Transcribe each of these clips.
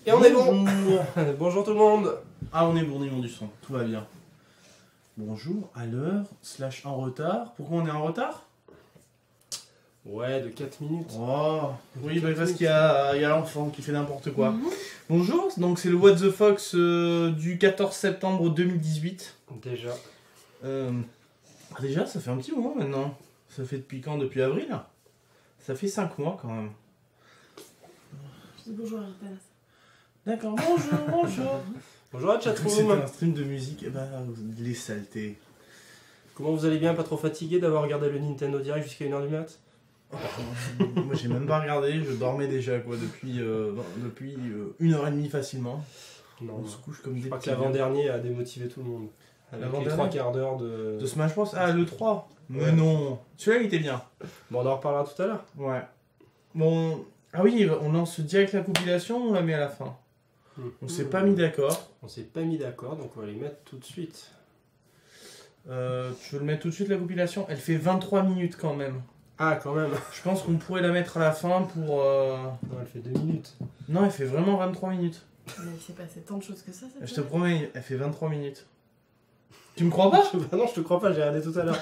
Et on est bon. Bonjour tout le monde. Ah, on est bon, niveau du son, tout va bien. Bonjour, à l'heure, / en retard. Pourquoi on est en retard? Ouais, de 4 minutes. Oh, oui, bah, parce qu'il y a l'enfant qui fait n'importe quoi. Bonjour, donc c'est le What the Fox du 14 septembre 2018. Déjà. Déjà, ça fait un petit moment maintenant. Ça fait depuis quand? Depuis avril? Ça fait 5 mois quand même. Je dis bonjour à Ritanas. D'accord, bonjour, bonjour. Bonjour à C'était chatroom. un stream de musique, et bah, les saletés. Comment vous allez bien? Pas trop fatigué d'avoir regardé le Nintendo Direct jusqu'à 1h du mat? Moi j'ai même pas regardé, je dormais déjà quoi depuis 1h30 facilement. Non, On se couche comme des je crois que petits l'avant-dernier a démotivé tout le monde. Avec les L'avant-dernier 3 quarts d'heure de Smash Bros. Ah, le 3. Mais Ouais. non, celui-là il était bien. Bon, on en reparlera tout à l'heure. Ouais. Bon, ah oui, on lance direct la compilation ou on la met à la fin? On s'est pas mis d'accord. On s'est pas mis d'accord, donc on va les mettre tout de suite. Tu veux le mettre tout de suite la compilation? Elle fait 23 minutes quand même. Ah, quand même. Je pense qu'on pourrait la mettre à la fin pour... Non, elle fait 2 minutes. Non, elle fait vraiment 23 minutes. Mais il s'est passé tant de choses que ça. Je te promets, elle fait 23 minutes. Tu me crois pas? Bah non, je te crois pas, j'ai regardé tout à l'heure.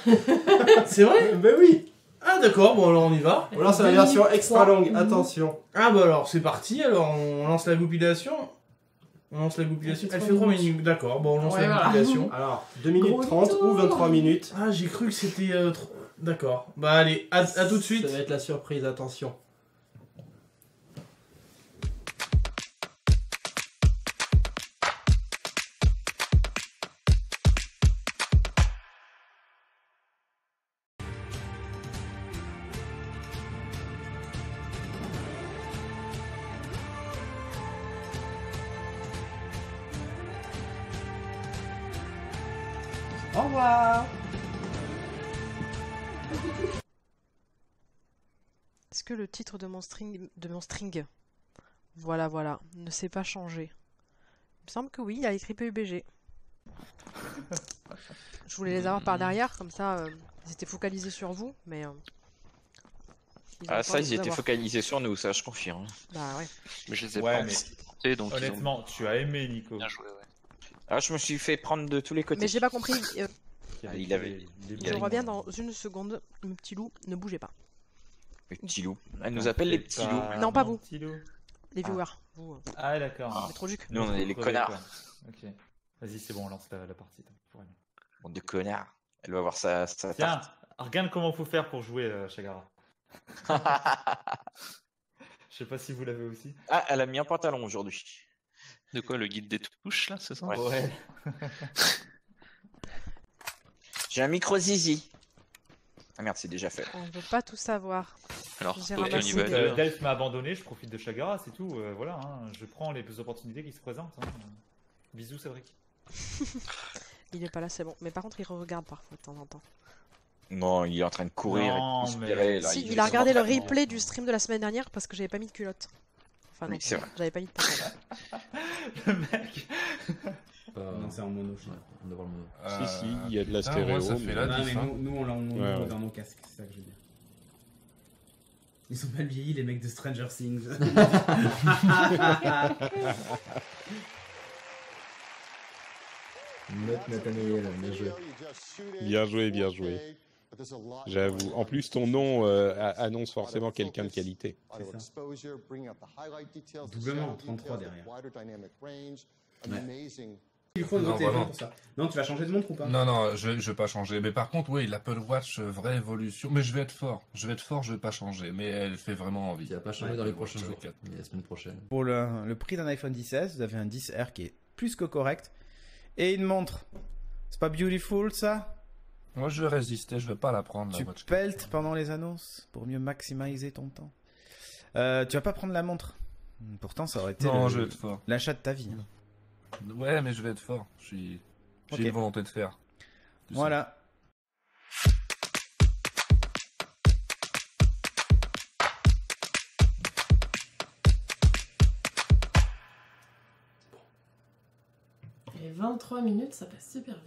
C'est vrai? Bah oui. Ah d'accord, bon alors on y va. On lance la version extra longue, attention. Ah bah alors c'est parti, alors on lance la compilation. On lance la compilation. Elle fait 3 minutes, d'accord, bon on lance la compilation. Alors, 2 minutes Gros 30 ou 23 minutes. Ah j'ai cru que c'était... D'accord, bah allez, à tout de suite. Ça va être la surprise, attention. Au revoir. Est-ce que le titre de mon string, voilà, ne s'est pas changé? Il me semble que oui, il a écrit PUBG. Je voulais les avoir par derrière, comme ça, ils étaient focalisés sur vous, mais... Ah ça, ils étaient focalisés sur nous, ça je confirme. Bah ouais. Mais je les ai Ouais, pas mais portés, donc honnêtement, tu as aimé Nico. bien joué, ouais. Ah, je me suis fait prendre de tous les côtés. Mais j'ai pas compris. Il avait- Je reviens dans une seconde. Mes petits loups, ne bougez pas. Les petits loups. Elle nous appelle les petits loups. Non, pas mon vous. petit loup. Les viewers. Vous, Ah d'accord. mais trop juc. Nous, on est les Crevé, connards. quoi. Ok. Vas-y, c'est bon, on lance la partie. Pour elle. Bande de connards. Elle va voir sa Tiens, tarte. regarde comment faut faire pour jouer Shagara. Je sais pas si vous l'avez aussi. Ah, elle a mis un pantalon aujourd'hui. De quoi, le guide des touches, là, c'est ça? Ouais. J'ai un micro zizi. Ah merde, c'est déjà fait. On veut pas tout savoir. Alors, J'ai ok, on y ramassé va. des- deux. Delph m'a abandonné, je profite de Shagara, c'est tout. Voilà, hein, je prends les opportunités qui se présentent. Hein. Bisous, Cédric. Il est pas là, c'est bon. Mais par contre, il regarde parfois de temps en temps. Non, il est en train de courir Non, et de conspirer, mais- là, Si, fait il a son regardé le entraînement. replay du stream de la semaine dernière parce que j'avais pas mis de culotte. Enfin non, Oui, c'est vrai. j'avais pas mis de pantalon. Le mec. Non, c'est en mono, je crois. On doit voir le mono. Si, il y a de la putain, stéréo. ouais, ça fait la Non, diff, mais hein. nous on l'a en mono Ouais, ouais. dans nos casques, c'est ça que je veux dire. Ils sont mal vieillis, les mecs de Stranger Things. Note Nathaniel, bien joué. Bien joué, bien joué. J'avoue. En plus, ton nom annonce forcément quelqu'un de qualité. C'est ça. Doublement, 33 derrière. Il faut Non, noter vraiment. pour ça. Non, tu vas changer de montre ou pas? Non, non, je vais pas changer. Mais par contre, oui, l'Apple Watch, vraie évolution. Mais je vais être fort. Je vais pas changer. Mais elle fait vraiment envie. Il va pas changer dans les prochains jours, 4. mais la semaine prochaine. Pour le prix d'un iPhone 10S, vous avez un 10R qui est plus que correct. Et une montre. C'est pas beautiful ça? Moi, je vais résister. Je vais pas la prendre, la Tu Watch. peltes pendant les annonces pour mieux maximiser ton temps. Tu vas pas prendre la montre. Pourtant, ça aurait été Non, je vais être fort. l'achat de ta vie. Ouais, mais je vais être fort. J'ai Ok. une volonté de faire. Tu sais. Voilà. Et 23 minutes, ça passe super vite.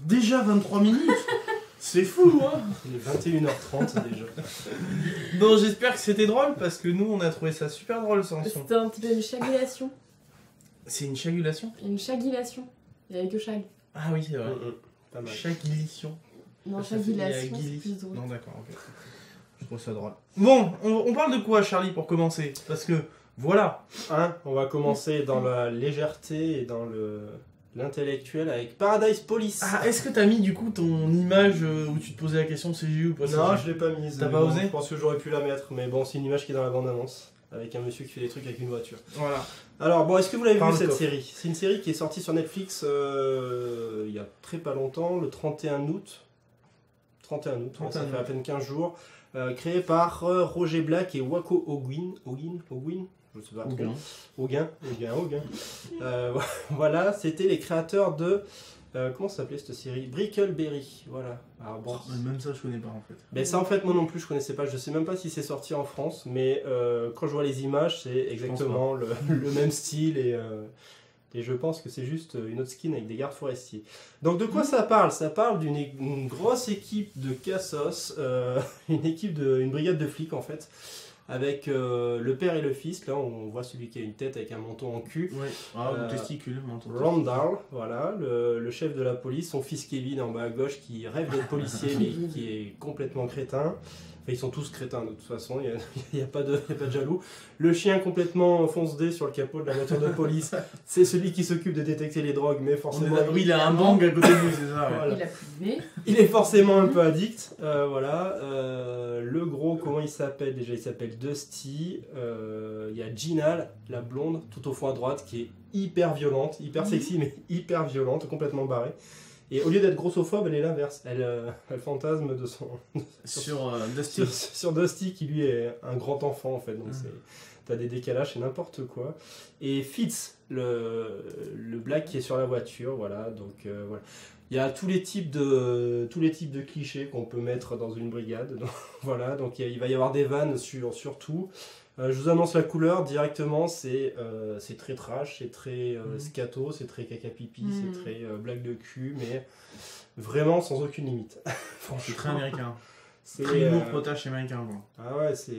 Déjà 23 minutes. C'est fou, hein. Il est 21h30 déjà. Bon, j'espère que c'était drôle parce que nous, on a trouvé ça super drôle sans son. C'était un petit peu une chagulation. C'est une chagulation? Une chagulation. Il n'y avait que chag. Ah oui, c'est vrai. Pas mal. Chagulation. Non, Ça fait chagulation, guili. c'est plus drôle. Non, d'accord, ok. Je trouve ça drôle. Bon, on parle de quoi, Charlie, pour commencer? Parce que, voilà. Hein, on va commencer dans la légèreté et dans l'intellectuel avec Paradise Police. Ah, est-ce que t'as mis du coup ton image où tu te posais la question CGU ou pas Non, CGU? je l'ai pas mise. T'as mais pas bon, osé? Je pense que j'aurais pu la mettre, mais bon, c'est une image qui est dans la bande-annonce. Avec un monsieur qui fait des trucs avec une voiture. Voilà. Alors, bon, est-ce que vous l'avez vu Parle cette coffre. série? C'est une série qui est sortie sur Netflix il y a très pas longtemps, le 31 août. 31 août, ouais, ça 31 fait à peine 15 jours. Créé par Roger Black et Wako Ogwin. Je sais pas trop. Ogin. Voilà, c'était les créateurs de... comment ça s'appelait cette série? Brickleberry, voilà. Alors, bon, Même ça, je connais pas en fait. mais ça en fait moi non plus je connaissais pas, je sais même pas si c'est sorti en France, mais quand je vois les images c'est exactement le même style et je pense que c'est juste une autre skin avec des gardes forestiers. Donc de quoi ça parle? Ça parle d'une grosse équipe de cassos, une brigade de flics en fait, avec le père et le fils. Là on voit celui qui a une tête avec un menton en cul. Ouais. Ah, ou testicule, menton. Randall, voilà, le chef de la police, son fils Kevin en bas à gauche qui rêve d'être policier mais qui est complètement crétin. Enfin, ils sont tous crétins de toute façon, il n'y a pas de jaloux. Le chien complètement fonce-dé sur le capot de la voiture de police, c'est celui qui s'occupe de détecter les drogues, mais forcément... Oui, il a un bang à côté de lui, c'est ça. Voilà. Il a plus de nez. Il est forcément un peu addict, voilà. Le gros, comment il s'appelle déjà? Il s'appelle Dusty. Il y a Gina, la blonde, tout au fond à droite, qui est hyper violente, hyper sexy, mais hyper violente, complètement barrée. Et au lieu d'être grossophobe, elle est l'inverse. Elle fantasme de son... Sur Dusty. sur Dusty, qui lui est un grand enfant, en fait. Donc t'as des décalages, c'est n'importe quoi. Et Fitz, le black qui est sur la voiture, voilà. Donc, voilà. Il y a tous les types de clichés qu'on peut mettre dans une brigade. Donc, voilà, donc il va y avoir des vannes sur tout. Je vous annonce la couleur directement, c'est très trash, c'est très scato, c'est très caca pipi, c'est très blague de cul, mais vraiment sans aucune limite. C'est très américain. C'est très humour potache américain. Quoi. Ah ouais, c'est...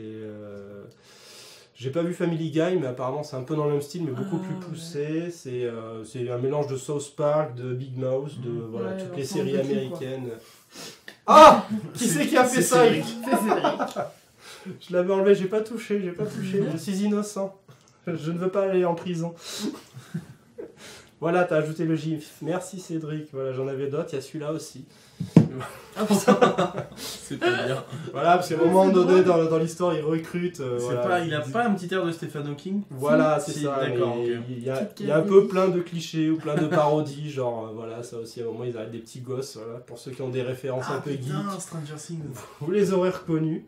J'ai pas vu Family Guy, mais apparemment c'est un peu dans le même style, mais beaucoup plus poussé. Ouais. C'est un mélange de South Park, de Big Mouth, de voilà, toutes les séries américaines. Ah, qui c'est qui a fait ça? C'est Cédric. Je l'avais enlevé, j'ai pas touché. Je suis innocent. Je ne veux pas aller en prison. Voilà, t'as ajouté le gif. Merci Cédric. Voilà, j'en avais d'autres, il y a celui-là aussi. Ah putain. C'est pas bien. Voilà, parce qu'à un moment donné dans l'histoire, il recrute. Voilà. Il a pas un petit air de Stephen Hawking? Voilà, c'est ça. D'accord. Il y a un peu plein de clichés ou plein de parodies, genre voilà, ça aussi à un moment ils arrêtent des petits gosses, voilà, pour ceux qui ont des références un peu geek. Stranger Things. Vous les aurez reconnus.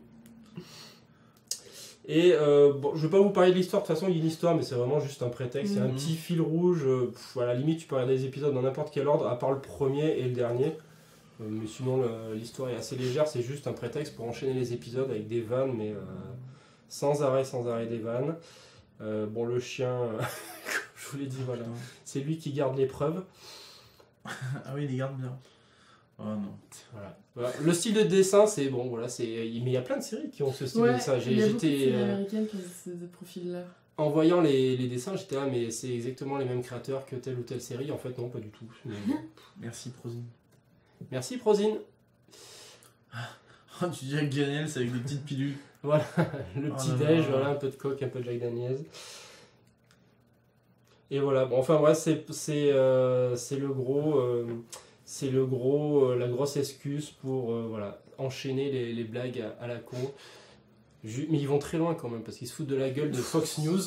Et bon, je vais pas vous parler de l'histoire, de toute façon il y a une histoire, mais c'est vraiment juste un prétexte, il y a un petit fil rouge, à la limite tu peux regarder les épisodes dans n'importe quel ordre, à part le premier et le dernier. Mais sinon l'histoire est assez légère, c'est juste un prétexte pour enchaîner les épisodes avec des vannes, mais sans arrêt des vannes. Bon, le chien, je vous l'ai dit, voilà, c'est lui qui garde l'épreuve. Ah oui, il les garde bien. Oh non. Voilà. Le style de dessin, c'est bon, voilà, mais il y a plein de séries qui ont ce style de dessin. Il y a beaucoup de séries américaines qui ont ce profil-là. En voyant les dessins, j'étais là, mais c'est exactement les mêmes créateurs que telle ou telle série. En fait, non, pas du tout. Mais... Merci Prozine. Merci Prozine. Oh, tu dis Jack Daniels avec des petites pilules. Voilà, le petit déj, voilà, un peu de coke, un peu de Jack Daniels. Et voilà, bon, enfin, ouais, c'est le gros, la grosse excuse pour voilà, enchaîner les blagues à la con. Mais ils vont très loin quand même, parce qu'ils se foutent de la gueule de Fox News.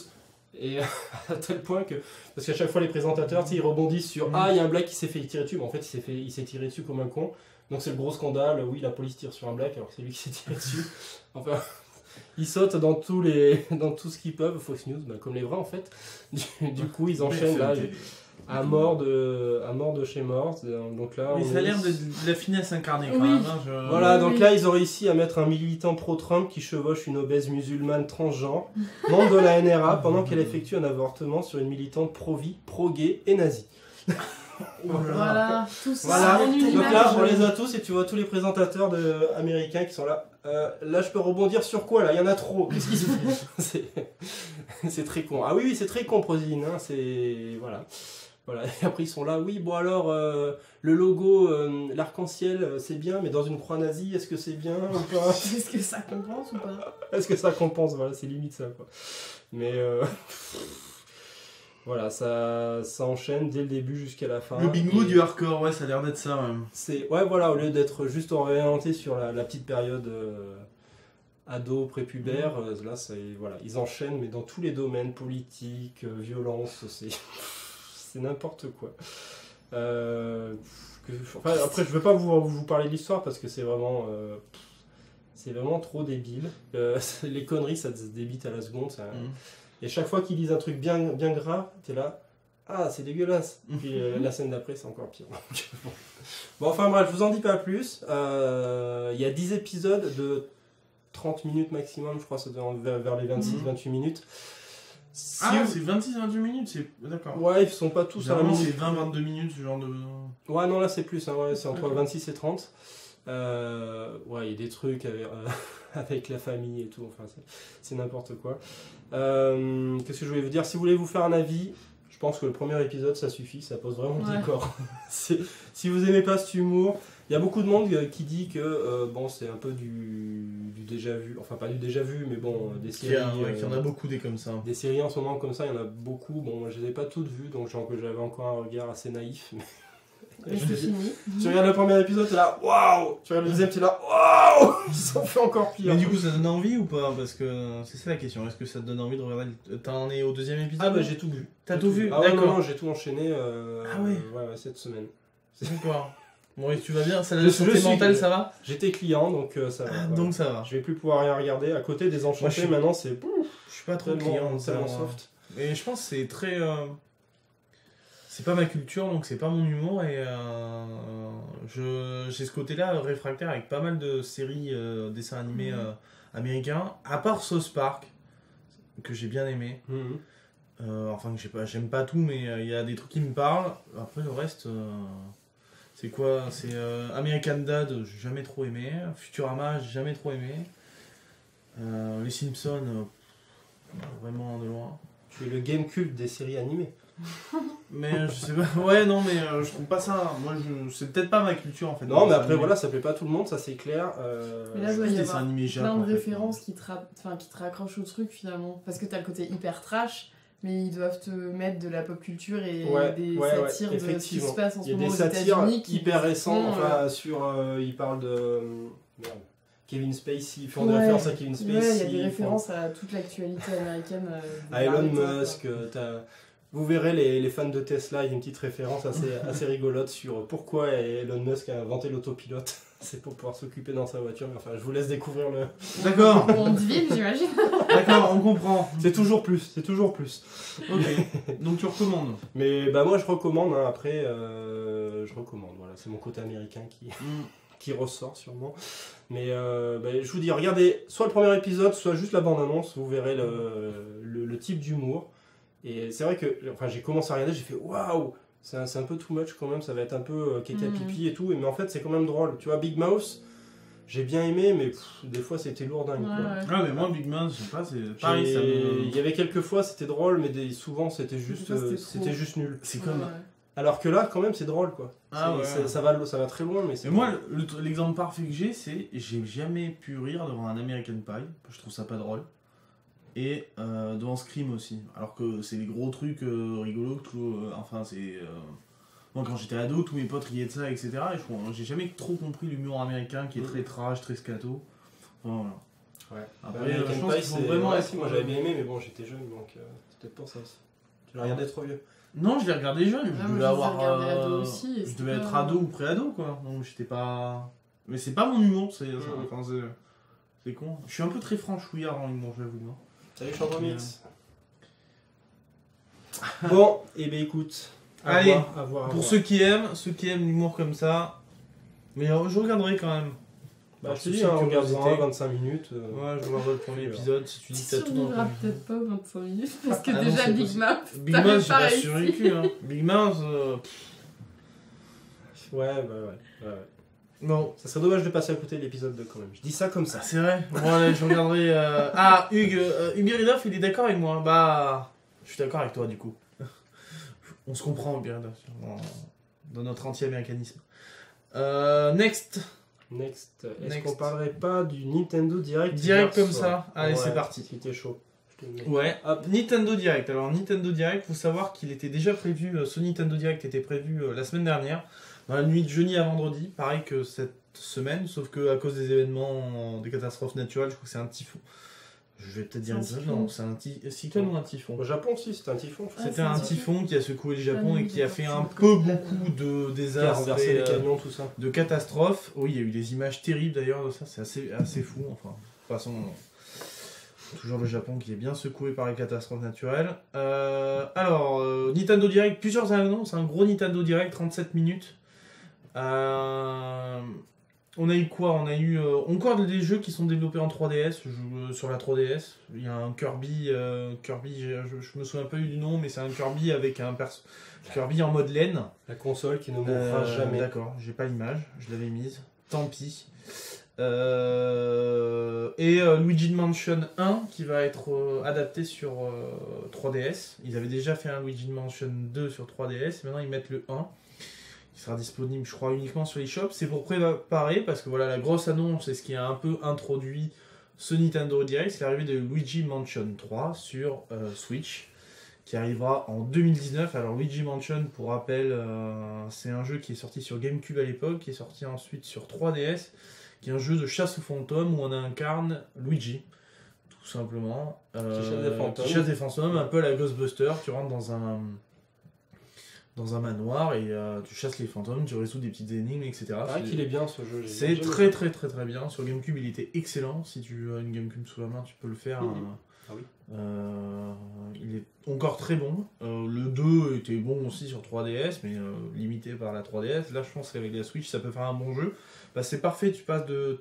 Et à tel point que, parce qu'à chaque fois les présentateurs, ils rebondissent sur ah, il y a un black qui s'est fait tirer dessus, mais en fait il s'est tiré dessus comme un con. Donc c'est le gros scandale, oui, la police tire sur un black alors que c'est lui qui s'est tiré dessus. Enfin, ils sautent dans tout ce qu'ils peuvent, Fox News, bah, comme les vrais en fait. Du coup, ils enchaînent là, à mort de chez mort. Donc là, mais ça a l'air de la finesse incarnée quand même. Hein, voilà, donc là, ils ont réussi à mettre un militant pro-Trump qui chevauche une obèse musulmane transgenre, membre de la NRA, pendant qu'elle effectue un avortement sur une militante pro-vie, pro-gay et nazie. Voilà, tout ça Voilà, en une donc image. là on les a tous et tu vois tous les présentateurs américains qui sont là. Là je peux rebondir sur quoi là? Il y en a trop. Qu'est-ce qui se passe? C'est très con. Ah oui, c'est très con Prozine. Hein. C'est voilà. Et après ils sont là. Oui, bon alors le logo, l'arc-en-ciel, c'est bien, mais dans une croix nazie, est-ce que c'est bien ou pas? Est-ce que ça compense ou pas? Est-ce que ça compense? Voilà, c'est limite ça quoi. Mais voilà, ça enchaîne dès le début jusqu'à la fin. Le bingo du hardcore, ouais, ça a l'air d'être ça même. Ouais, voilà, au lieu d'être juste orienté sur la petite période ado, prépubère, là, voilà, ils enchaînent, mais dans tous les domaines, politique, violence, c'est n'importe quoi. Après, je veux pas vous parler de l'histoire parce que c'est vraiment trop débile. Les conneries, ça se débite à la seconde. Et chaque fois qu'ils disent un truc bien gras, t'es là, ah c'est dégueulasse. Puis la scène d'après c'est encore pire. Bon enfin bref, je vous en dis pas plus. Il y a 10 épisodes de 30 minutes maximum, je crois ça doit vers les 26-28 minutes. C'est 26-28 minutes, c'est d'accord. Ouais, ils sont pas tous à la minute. C'est 20-22 minutes ce genre de... Ouais non là c'est plus, hein, ouais, c'est entre 26 et 30. Ouais, il y a des trucs avec la famille et tout, enfin c'est n'importe quoi. Qu'est-ce que je voulais vous dire? Si vous voulez vous faire un avis, je pense que le premier épisode ça suffit, ça pose vraiment le décor. Si vous aimez pas cet humour, il y a beaucoup de monde qui dit que bon c'est un peu du déjà vu, enfin pas du déjà vu, mais bon des séries. Il y en a beaucoup des comme ça. Des séries en ce moment comme ça, il y en a beaucoup. Bon, moi je les ai pas toutes vues, donc j'avais encore un regard assez naïf. Tu regardes le premier épisode, t'es là, waouh! Tu regardes le deuxième, t'es là, waouh! Ça fait encore pire. Mais du coup, ça donne envie ou pas? Parce que c'est ça la question. Est-ce que ça te donne envie de regarder? T'en es au deuxième épisode? Ah bah j'ai tout vu. T'as tout vu? Ah ouais, non, j'ai tout enchaîné ah ouais. Ouais, cette semaine. D'accord. Bon, et tu vas bien? Ça, la santé mentale, ça va? J'étais client, donc ça va. Ah, donc ça va. Je vais plus pouvoir rien regarder. À côté des Enchantés, maintenant c'est... Je suis pas trop client. Tellement soft. Et je pense que c'est très... C'est pas ma culture, donc c'est pas mon humour, et j'ai ce côté-là réfractaire avec pas mal de séries, dessins animés américains, à part South Park, que j'ai bien aimé. Enfin, j'aime pas tout, mais il y a des trucs qui me parlent. Après, le reste, c'est quoi? C'est American Dad, j'ai jamais trop aimé. Futurama, j'ai jamais trop aimé. Les Simpsons, vraiment de loin. Tu es le game cult des séries animées. Mais je sais pas, ouais non mais je trouve pas ça, moi c'est peut-être pas ma culture en fait. Non mais après voilà, ça plaît pas à tout le monde, ça c'est clair. Mais là il doit y avoir plein de références qui te raccrochent au truc finalement, parce que t'as le côté hyper trash, mais ils doivent te mettre de la pop culture et des satires de ce qui se passe en ce moment aux États-Unis. Il y a des satires hyper récents, enfin sur, ils parlent de... Merde. Kevin Spacey, ils font des références à Kevin Spacey. Ouais, il y a des références à toute l'actualité américaine. À Elon Musk, vous verrez les fans de Tesla, il y a une petite référence assez rigolote sur pourquoi Elon Musk a inventé l'autopilote. C'est pour pouvoir s'occuper dans sa voiture, mais enfin je vous laisse découvrir le... D'accord. On devine, j'imagine. D'accord, on comprend. C'est toujours plus. Ok, donc tu recommandes. Mais bah moi je recommande, hein, après je recommande, voilà, c'est mon côté américain qui ressort sûrement. Mais je vous dis, regardez soit le premier épisode, soit juste la bande-annonce, vous verrez le type d'humour. Et c'est vrai que j'ai commencé à regarder, j'ai fait waouh, c'est un peu too much quand même, ça va être un peu caca pipi et tout, mais en fait c'est quand même drôle. Tu vois, Big Mouth, j'ai bien aimé, mais des fois c'était lourdingue. Ah, mais moi, Big Mouth, je sais pas, c'est pareil. Il y avait quelques fois c'était drôle, mais souvent c'était juste nul. C'est comme. Alors que là, quand même, c'est drôle quoi. Ah ouais. Ça va très loin, mais c'est. Mais moi, l'exemple parfait que j'ai jamais pu rire devant un American Pie, je trouve ça pas drôle. Et devant Scream aussi, alors que c'est des gros trucs rigolos, enfin c'est... Moi quand j'étais ado, tous mes potes riaient de ça, etc. Et j'ai jamais trop compris l'humour américain qui est très trash, très scato. Enfin, voilà. Ouais. Après, je pense qu'il faut vraiment... moi j'avais bien aimé, mais bon j'étais jeune, donc c'est peut-être pour ça aussi. Tu l'as regardé trop vieux. Non, je l'ai regardé jeune, je devais avoir... aussi, je devais être ado ou pré-ado, quoi. Donc j'étais pas... Mais c'est pas mon humour, c'est con. Je suis un peu très franchouillard en humour, j'avoue. Hein. Salut Chantre Mix. Bon, et ben écoute. Allez, pour ceux qui aiment l'humour comme ça, mais je regarderai quand même. Bah, je te dis, on regarde 25 minutes. Ouais, je regarde le premier épisode si tu dis que t'as tout dans le peut-être pas 25 minutes, parce que non, déjà Big Mouth, Big Mouth, j'ai pas survécu. Hein. Big Mouth, Ouais. Bon, ça serait dommage de passer à côté de l'épisode 2 quand même. Je dis ça comme ça. C'est vrai. Bon, allez, je regarderai. Ah, Hugues Ridoff, il est d'accord avec moi. Bah, je suis d'accord avec toi du coup. On se comprend, Hugues Ridoff, dans notre anti-américanisme. Next. Est-ce qu'on parlerait pas du Nintendo Direct comme ça. Allez, c'est parti. C'était chaud. Ouais, Nintendo Direct. Alors, Nintendo Direct, faut savoir qu'il était déjà prévu. Ce Nintendo Direct était prévu la semaine dernière, dans la nuit de jeudi à vendredi, pareil que cette semaine, sauf que à cause des événements, des catastrophes naturelles, je crois que c'est un typhon. Je vais peut-être dire non, c'est un cyclone ou un typhon. Au Japon aussi, c'était un typhon. C'était un typhon qui a secoué le Japon et qui a fait un peu beaucoup de désastres, renversé les camions, tout ça. De catastrophes. Oui, il y a eu des images terribles d'ailleurs de ça, c'est assez fou. Enfin, de toute façon, toujours le Japon qui est bien secoué par les catastrophes naturelles. Alors, Nintendo Direct, plusieurs annonces, un gros Nintendo Direct, 37 minutes. On a eu quoi? On a eu encore des jeux qui sont développés en 3DS, sur la 3DS. Il y a un Kirby, je me souviens pas du nom, mais c'est un Kirby avec un Kirby en mode laine. La console qui ne mourra jamais. D'accord, j'ai pas l'image, je l'avais mise. Tant pis. Et Luigi Mansion 1 qui va être adapté sur 3DS. Ils avaient déjà fait un Luigi Mansion 2 sur 3DS, maintenant ils mettent le 1. Qui sera disponible, je crois, uniquement sur eShop. C'est pour préparer, parce que voilà, la grosse annonce, c'est ce qui a un peu introduit ce Nintendo Direct, c'est l'arrivée de Luigi Mansion 3 sur Switch, qui arrivera en 2019. Alors Luigi Mansion, pour rappel, c'est un jeu qui est sorti sur GameCube à l'époque, qui est sorti ensuite sur 3DS, qui est un jeu de chasse aux fantômes où on incarne Luigi, tout simplement. Qui chasse des fantômes, un peu à la Ghostbuster. Tu rentres dans un manoir et tu chasses les fantômes, tu résous des petites énigmes, etc. Ah, qu'il est bien ce jeu. C'est très bien. Sur GameCube, il était excellent. Si tu as une GameCube sous la main, tu peux le faire. Ah oui. Il est encore très bon. Le 2 était bon aussi sur 3DS, mais limité par la 3DS. Là, je pense qu'avec la Switch, ça peut faire un bon jeu. Bah, c'est parfait, tu passes de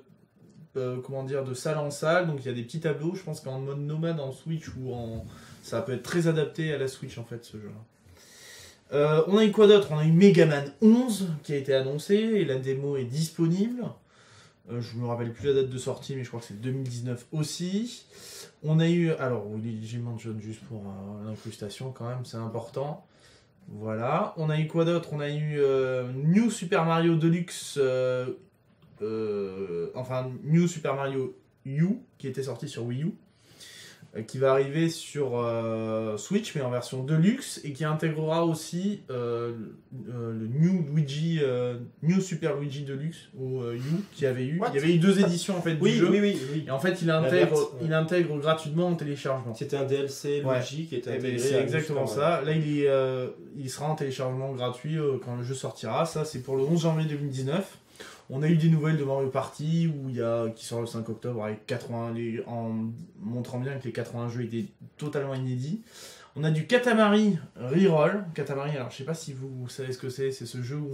salle en salle, donc il y a des petits tableaux. Je pense qu'en mode nomade en Switch ça peut être très adapté à la Switch en fait, ce jeu-là. On a eu quoi d'autre? On a eu Mega Man 11 qui a été annoncé et la démo est disponible. Je me rappelle plus la date de sortie, mais je crois que c'est 2019 aussi. On a eu, alors Luigi Mansion juste pour l'incrustation quand même, c'est important. Voilà. On a eu quoi d'autre? On a eu New Super Mario Deluxe, New Super Mario U qui était sorti sur Wii U. Qui va arriver sur Switch mais en version Deluxe et qui intégrera aussi le New Super Luigi Deluxe ou U qui avait eu. Il y avait eu 2 éditions en fait du jeu. Oui. Et en fait il intègre gratuitement en téléchargement. C'était un DLC Luigi qui était intégré. C'est exactement ça. Là il sera en téléchargement gratuit quand le jeu sortira. Ça c'est pour le 11 janvier 2019. On a eu des nouvelles de Mario Party qui sort le 5 octobre avec 80 en montrant bien que les 80 jeux étaient totalement inédits. On a du Katamari Reroll. Katamari, alors je sais pas si vous savez ce que c'est ce jeu où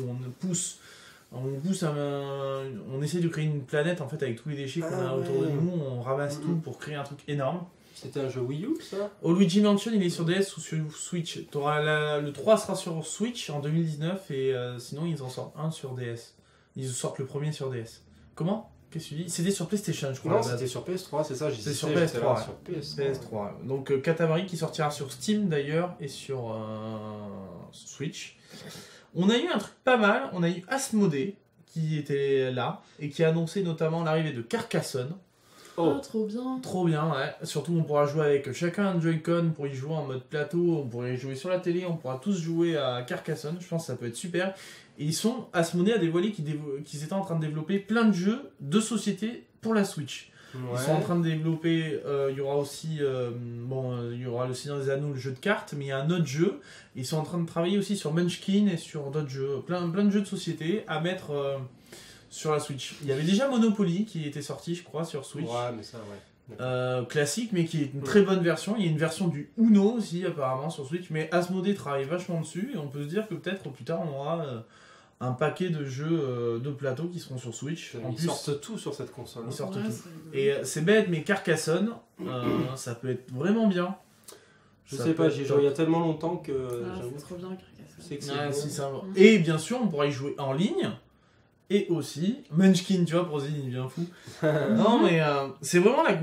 on essaie de créer une planète en fait avec tous les déchets qu'on a autour de nous, on ramasse tout pour créer un truc énorme. C'était un jeu Wii U ça? Luigi Mansion il est sur DS ou sur Switch. Le 3 sera sur Switch en 2019 et sinon ils en sortent un sur DS. Ils sortent le premier sur DS. Comment? Qu'est-ce que tu dis? C'était sur PlayStation, je crois. Non, c'était sur PS3, c'est ça. C'est sur PS3. PS3. Donc Katamari qui sortira sur Steam d'ailleurs et sur Switch. On a eu un truc pas mal. On a eu Asmodée qui était là et qui a annoncé notamment l'arrivée de Carcassonne. Oh, trop bien. Trop bien, ouais. Surtout, on pourra jouer avec chacun un Joy-Con pour y jouer en mode plateau. On pourrait y jouer sur la télé. On pourra tous jouer à Carcassonne. Je pense que ça peut être super. Et Asmodée a dévoilé qu'ils étaient en train de développer plein de jeux de société pour la Switch. Ouais. Ils sont en train de développer, il y aura aussi, il y aura le Seigneur des Anneaux, le jeu de cartes, mais il y a un autre jeu. Ils sont en train de travailler aussi sur Munchkin et sur d'autres jeux, plein de jeux de société à mettre sur la Switch. Il y avait déjà Monopoly qui était sorti, je crois, sur Switch. Ouais, mais ça, ouais. Classique, mais qui est une très bonne version. Il y a une version du Uno aussi, apparemment, sur Switch. Mais Asmodée travaille vachement dessus, et on peut se dire que peut-être plus tard, on aura un paquet de jeux de plateau qui seront sur Switch. Ils sortent tout sur cette console. Ils sortent tout. Et c'est bête, mais Carcassonne, ça peut être vraiment bien. Je sais pas, j'ai joué il y a tellement longtemps que. C'est trop bien, Carcassonne. Et bien sûr, on pourra y jouer en ligne. Et aussi, Munchkin, tu vois, Prozine, il devient fou. Non, mais c'est vraiment la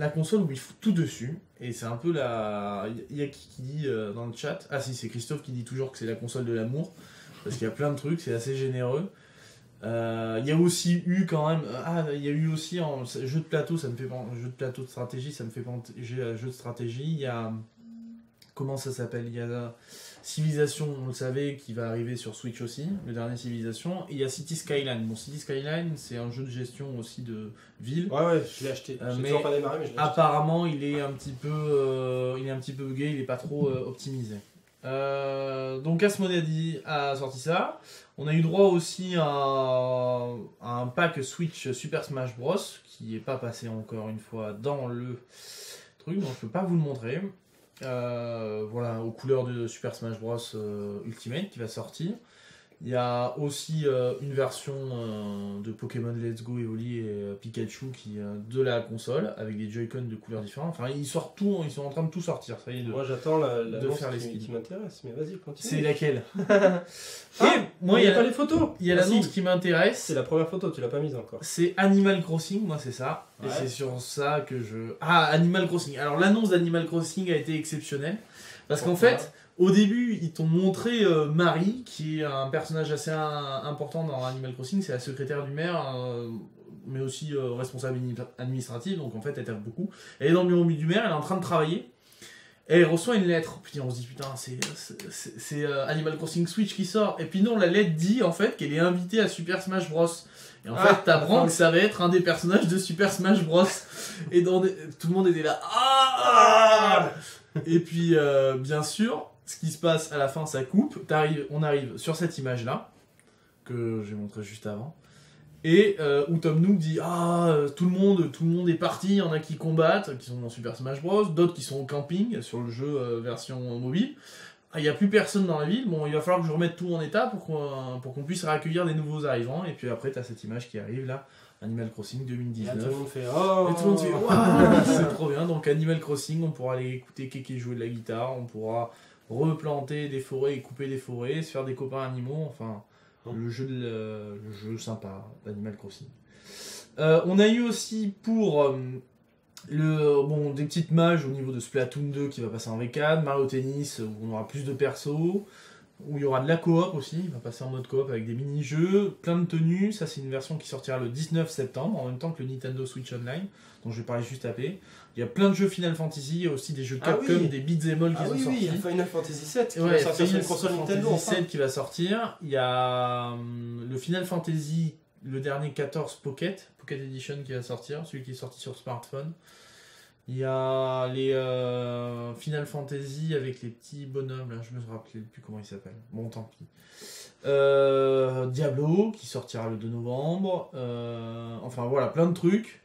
console où il faut tout dessus. Et c'est un peu la. Il y a qui dit dans le chat. Ah, si, c'est Christophe qui dit toujours que c'est la console de l'amour. Parce qu'il y a plein de trucs, c'est assez généreux. Il y a aussi eu quand même. Il y a eu aussi en jeu de plateau, ça me fait jeu de plateau de stratégie, ça me fait penser à jeu de stratégie. Il y a. Comment ça s'appelle ? Il y a Civilization, on le savait, qui va arriver sur Switch aussi, le dernier Civilization. Et il y a City Skyline. Bon, City Skyline, c'est un jeu de gestion aussi de ville. Ouais, je l'ai acheté. J'ai toujours pas démarré, mais je l'ai acheté. Apparemment, il est un petit peu bugué, il est pas trop optimisé. Donc Asmodee a sorti ça. On a eu droit aussi à un pack Switch Super Smash Bros qui est pas passé encore une fois dans le truc, donc je peux pas vous le montrer. Voilà, aux couleurs de Super Smash Bros Ultimate qui va sortir. Il y a aussi une version de Pokémon Let's Go Evoli et Pikachu de la console avec des Joy-Con de couleurs différentes. Enfin, ils sortent tout, ils sont en train de tout sortir. Ça y est, moi j'attends la faire qui m'intéresse, mais vas-y, continue. C'est laquelle? Moi, il n'y a pas les photos. Il y a l'annonce qui m'intéresse. C'est la première photo, tu l'as pas mise encore. C'est Animal Crossing, moi c'est ça. Ouais. Et c'est sur ça que je. Ah, Animal Crossing. Alors l'annonce d'Animal Crossing a été exceptionnelle. Parce qu'en fait, au début, ils t'ont montré Marie, qui est un personnage assez important dans Animal Crossing. C'est la secrétaire du maire, mais aussi responsable administrative. Donc en fait, elle tape beaucoup. Elle est dans le bureau du maire, elle est en train de travailler. Et elle reçoit une lettre. Puis on se dit, putain, c'est Animal Crossing Switch qui sort. Et puis non, la lettre dit en fait qu'elle est invitée à Super Smash Bros. Et en fait, t'apprends que ça va être un des personnages de Super Smash Bros. Et tout le monde était là. Et puis, bien sûr, ce qui se passe à la fin, ça coupe. On arrive sur cette image-là, que j'ai montré juste avant. Et où Tom Nook dit tout le monde est parti, il y en a qui combattent, qui sont dans Super Smash Bros, d'autres qui sont au camping sur le jeu version mobile. Il n'y a plus personne dans la ville, bon il va falloir que je remette tout en état pour qu'on puisse accueillir des nouveaux arrivants. Et puis après t'as cette image qui arrive là, Animal Crossing 2019. Et tout le monde fait c'est trop bien. Donc Animal Crossing, on pourra aller écouter Kéké jouer de la guitare, on pourra replanter des forêts et couper des forêts, se faire des copains animaux, enfin... Le jeu sympa d'Animal Crossing. On a eu aussi pour des petites mages au niveau de Splatoon 2 qui va passer en V4, Mario Tennis où on aura plus de persos, où il y aura de la coop aussi, il va passer en mode coop avec des mini-jeux, plein de tenues. Ça c'est une version qui sortira le 19 septembre en même temps que le Nintendo Switch Online dont je vais parler juste après. Il y a plein de jeux Final Fantasy, il y a aussi des jeux Capcom, des beat'em all qui sont sortis. Il y a Final Fantasy 7 qui va sortir sur une console Nintendo. 7 qui va sortir. Il y a le Final Fantasy, le dernier 14 Pocket Edition qui va sortir, celui qui est sorti sur smartphone. Il y a les Final Fantasy avec les petits bonhommes, là, je me rappelle plus comment ils s'appellent. Bon, tant pis. Diablo qui sortira le 2 novembre. Enfin voilà, plein de trucs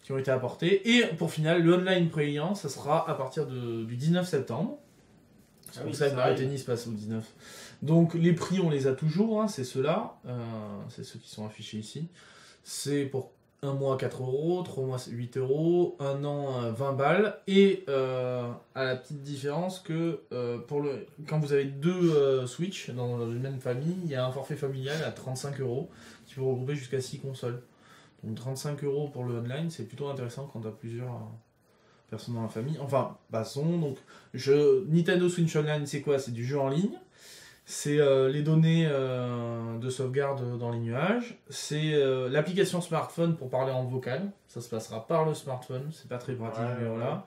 qui ont été apportés. Et pour final, le online payant, ça sera à partir du 19 septembre. C'est pour ça que Mario Tennis passe au 19. Donc les prix, on les a toujours, hein, c'est ceux-là. C'est ceux qui sont affichés ici. C'est pour 1 mois 4 €, 3 mois 8 €, 1 an 20 balles. Et à la petite différence que quand vous avez deux Switch dans une même famille, il y a un forfait familial à 35 € qui peut regrouper jusqu'à 6 consoles. Donc 35 € pour le online, c'est plutôt intéressant quand tu as plusieurs personnes dans la famille. Enfin, passons. Donc, Nintendo Switch Online, c'est quoi? C'est du jeu en ligne. C'est les données de sauvegarde dans les nuages. C'est l'application smartphone pour parler en vocal. Ça se passera par le smartphone. C'est pas très pratique, mais voilà.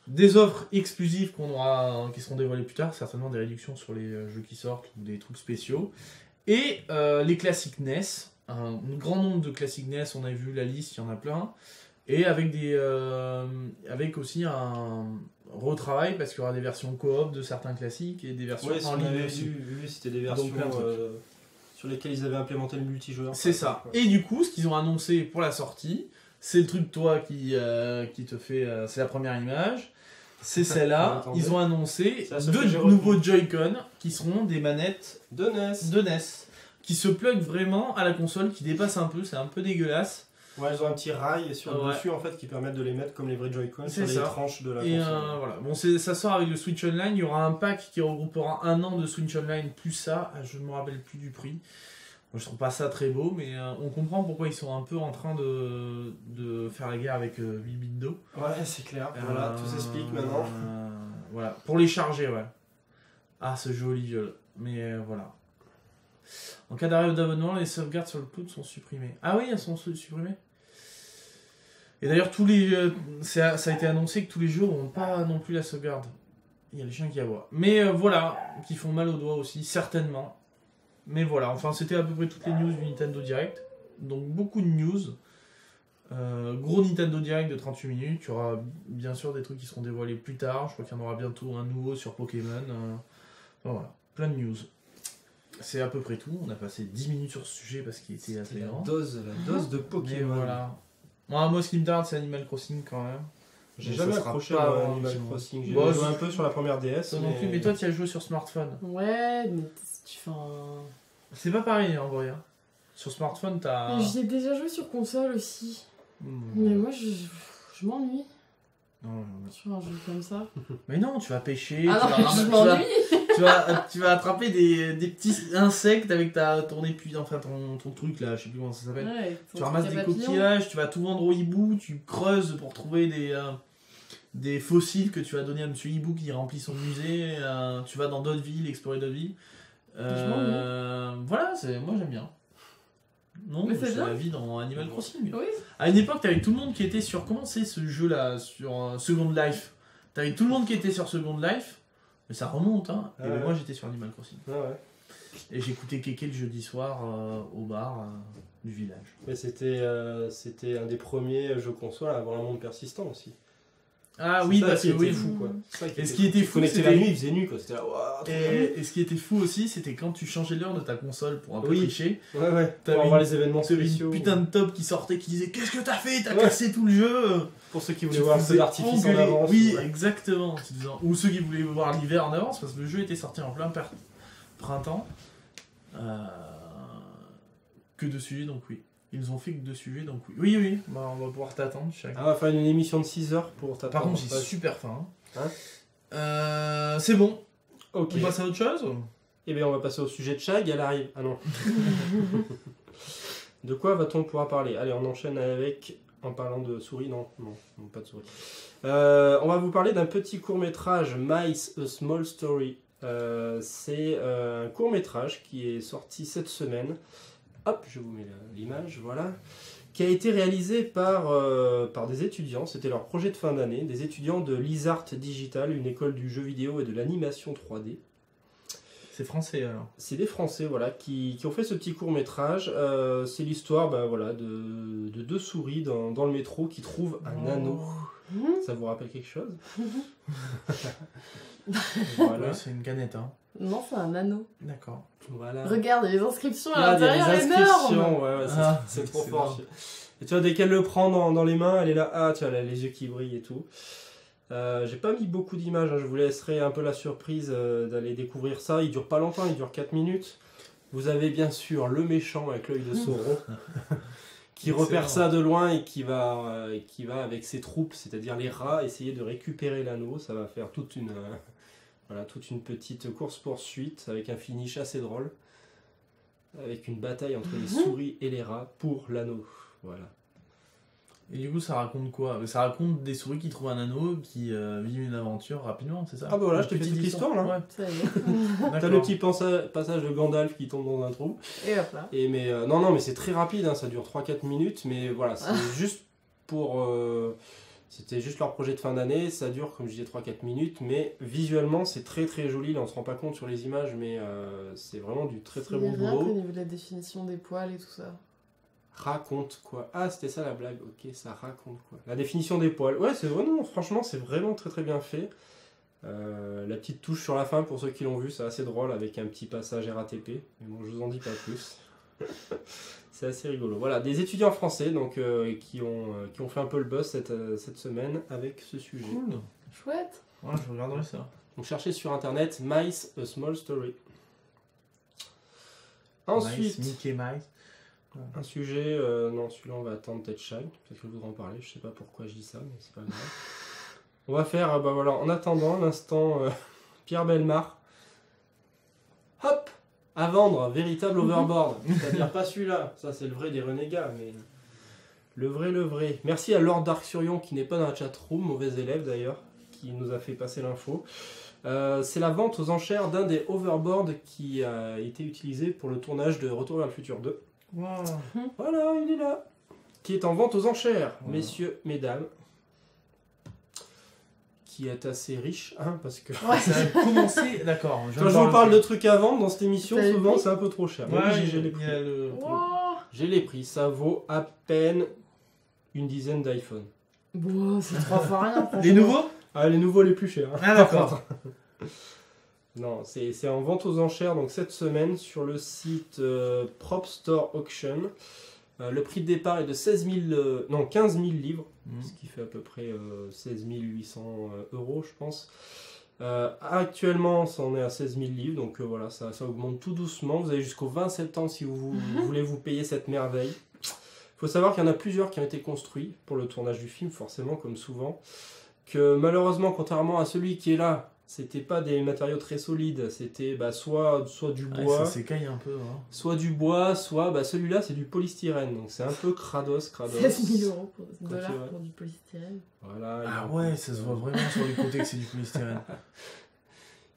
Des offres exclusives qui seront dévoilées plus tard. Certainement des réductions sur les jeux qui sortent ou des trucs spéciaux. Et les classiques NES. Un grand nombre de classiques NES, on a vu la liste, il y en a plein. Et avec aussi un retravail, parce qu'il y aura des versions coop de certains classiques et des versions en ligne aussi. Oui, c'était des versions sur lesquelles ils avaient implémenté le multijoueur. C'est ça. Et du coup, ce qu'ils ont annoncé pour la sortie, c'est le truc toi qui te fait... c'est la première image. C'est celle-là. Ils ont annoncé 2 nouveaux Joy-Con qui seront des manettes de NES. Qui se plug vraiment à la console, qui dépasse un peu, c'est un peu dégueulasse. Ouais, ils ont un petit rail sur le dessus en fait qui permettent de les mettre comme les vrais Joy-Con sur les tranches de la console. Voilà. Bon, ça sort avec le Switch Online. Il y aura un pack qui regroupera 1 an de Switch Online plus ça. Je ne me rappelle plus du prix. Moi, je trouve pas ça très beau, mais on comprend pourquoi ils sont un peu en train de faire la guerre avec 8-bit-do. Ouais, c'est clair. Voilà, tout s'explique maintenant. Voilà, pour les charger, ouais. Ah, ce joli viol. Mais voilà. En cas d'arrêt d'abonnement, les sauvegardes sur le cloud sont supprimées. Ah oui, elles sont supprimées. Et d'ailleurs, ça a été annoncé que tous les jeux n'ont pas non plus la sauvegarde. Il y a les chiens qui aboient. Mais voilà, qui font mal aux doigts aussi, certainement. Mais voilà, enfin, c'était à peu près toutes les news du Nintendo Direct. Donc, beaucoup de news. Gros Nintendo Direct de 38 minutes. Il y aura bien sûr des trucs qui seront dévoilés plus tard. Je crois qu'il y en aura bientôt un nouveau sur Pokémon. Voilà, plein de news. C'est à peu près tout. On a passé 10 minutes sur ce sujet parce qu'il était assez grand. La dose de Pokémon. Voilà. Moi, ce qui me tarde, c'est Animal Crossing quand même. J'ai jamais accroché à Animal Crossing. J'ai joué un peu sur la première DS. Mais toi, tu as joué sur smartphone. Ouais, mais c'est pas pareil en vrai. Sur smartphone, t'as. Mais j'ai déjà joué sur console aussi. Mais moi, je m'ennuie. Non. Sur un jeu comme ça. Mais non, tu vas pêcher. Je m'ennuie. Tu vas attraper des petits insectes avec ton épuis, enfin ton truc là, je sais plus comment ça s'appelle. Ouais, tu ramasses des coquillages, tu vas tout vendre au hibou, tu creuses pour trouver des fossiles que tu vas donner à Monsieur Hibou qui remplit son musée. Tu vas dans d'autres villes, explorer d'autres villes. Voilà, moi j'aime bien. Non, c'est la vie dans Animal Crossing. Oui. À une époque, t'avais tout le monde qui était sur. Comment c'est ce jeu là? Sur Second Life. T'avais tout le monde qui était sur Second Life. Mais ça remonte, hein. Et moi j'étais sur Animal Crossing. Et j'écoutais Kéké le jeudi soir au bar du village. Mais c'était un des premiers jeux console à avoir un monde persistant aussi. Ah oui, parce que oui, fou quoi. Et ce qui était fou, c'était la nuit, il faisait nuit quoi. C'était là, et ce qui était fou aussi, c'était quand tu changeais l'heure de ta console pour un peu tricher. Ouais. Pour avoir les événements spéciaux. Une putain de top qui sortait qui disait qu'est-ce que t'as fait? T'as cassé tout le jeu. Pour ceux qui voulaient voir un feu d'artifice en avance. Oui, exactement. Ou ceux qui voulaient voir l'hiver en avance parce que le jeu était sorti en plein printemps. Que de sujets, donc oui. Ils nous ont fait que 2 sujets, donc oui. Oui. Bah, on va pouvoir t'attendre. On va faire une émission de 6 heures pour t'attendre. Par contre, j'ai super faim. C'est bon. Ok. On passe à autre chose? Eh bien, on va passer au sujet de Chag. Elle arrive. Ah non. De quoi va-t-on pouvoir parler? Allez, on enchaîne avec... En parlant de souris, non, pas de souris. On va vous parler d'un petit court-métrage, Mice, A Small Story. C'est un court-métrage qui est sorti cette semaine. Hop, je vous mets l'image, voilà. Qui a été réalisé par des étudiants, c'était leur projet de fin d'année, des étudiants de Lizart Digital, une école du jeu vidéo et de l'animation 3D. C'est français alors. C'est des Français voilà, qui ont fait ce petit court-métrage. C'est l'histoire de 2 souris dans le métro qui trouvent un anneau. Ça vous rappelle quelque chose? Voilà. Ouais, c'est une canette. Hein. Non, c'est un anneau. D'accord. Voilà. Regarde, les inscriptions à l'intérieur, il y a des inscriptions, c'est trop fort. Et tu vois, dès qu'elle le prend dans les mains, elle est là, tu vois, elle a les yeux qui brillent et tout. J'ai pas mis beaucoup d'images, je vous laisserai un peu la surprise d'aller découvrir ça. Il dure pas longtemps, il dure 4 minutes. Vous avez bien sûr le méchant avec l'œil de Sauron qui repère ça de loin et qui va avec ses troupes, c'est-à-dire les rats, essayer de récupérer l'anneau. Ça va faire toute une petite course-poursuite avec un finish assez drôle, avec une bataille entre les souris et les rats pour l'anneau. Voilà. Et du coup, ça raconte quoi? Ça raconte des souris qui trouvent un anneau, qui vivent une aventure rapidement, c'est ça? Ah bah voilà, je te fais toute l'histoire là. Ouais. T'as le petit passage de Gandalf qui tombe dans un trou. Et hop là. Non, mais c'est très rapide, hein, ça dure 3-4 minutes, mais voilà, c'est juste pour... C'était juste leur projet de fin d'année, ça dure comme je disais 3-4 minutes, mais visuellement c'est très très joli, là on se rend pas compte sur les images, mais c'est vraiment du très très bon boulot. Au niveau de la définition des poils et tout ça. Raconte quoi? Ah, c'était ça la blague, ok, ça raconte quoi? La définition des poils, ouais, c'est vraiment, franchement, c'est vraiment très très bien fait. La petite touche sur la fin, pour ceux qui l'ont vu, c'est assez drôle avec un petit passage RATP, mais bon, je vous en dis pas plus. C'est assez rigolo. Voilà, des étudiants français donc, qui ont fait un peu le buzz cette semaine avec ce sujet. Cool, chouette. Ouais, je regarderai ça. Donc cherchez sur internet Mice, A Small Story. Ensuite, Mice, Mickey Mice. Un sujet, non, celui-là on va attendre peut-être Shag, peut-être que je voudrais en parler, je sais pas pourquoi je dis ça, mais c'est pas grave. On va faire, en attendant l'instant Pierre Bellemare. Hop, à vendre, véritable overboard. C'est-à-dire pas celui-là, ça c'est le vrai des renégats, mais le vrai. Merci à Lord Dark Surion qui n'est pas dans la chatroom, mauvais élève d'ailleurs, qui nous a fait passer l'info. C'est la vente aux enchères d'un des overboards qui a été utilisé pour le tournage de Retour vers le futur 2. Wow. Voilà, il est là. Qui est en vente aux enchères, messieurs, mesdames. Qui est assez riche, hein, parce que... Ouais, ça a commencé, d'accord. Quand je vous parle de trucs à vendre dans cette émission, souvent c'est un peu trop cher. Ouais, j'ai les prix. J'ai les prix, ça vaut à peine une dizaine d'iPhone. Bon, c'est 3 fois rien. Les nouveaux ? Ah, les nouveaux les plus chers. Ah, d'accord. Non, c'est en vente aux enchères donc cette semaine sur le site Prop Store Auction. Le prix de départ est de 15 000 livres, ce qui fait à peu près 16 800 euros, je pense. Actuellement, ça en est à 16 000 livres, donc voilà, ça augmente tout doucement. Vous avez jusqu'au 20 septembre si vous voulez vous payer cette merveille. Il faut savoir qu'il y en a plusieurs qui ont été construits pour le tournage du film, forcément, comme souvent. Que malheureusement, contrairement à celui qui est là, c'était pas des matériaux très solides, c'était soit du bois, ça s'écaille un peu, hein. Soit du bois, soit celui-là c'est du polystyrène, donc c'est un peu crados. 16 000 euros pour du polystyrène. Voilà. Ah ouais, ça se voit vraiment sur les côtés que c'est du polystyrène.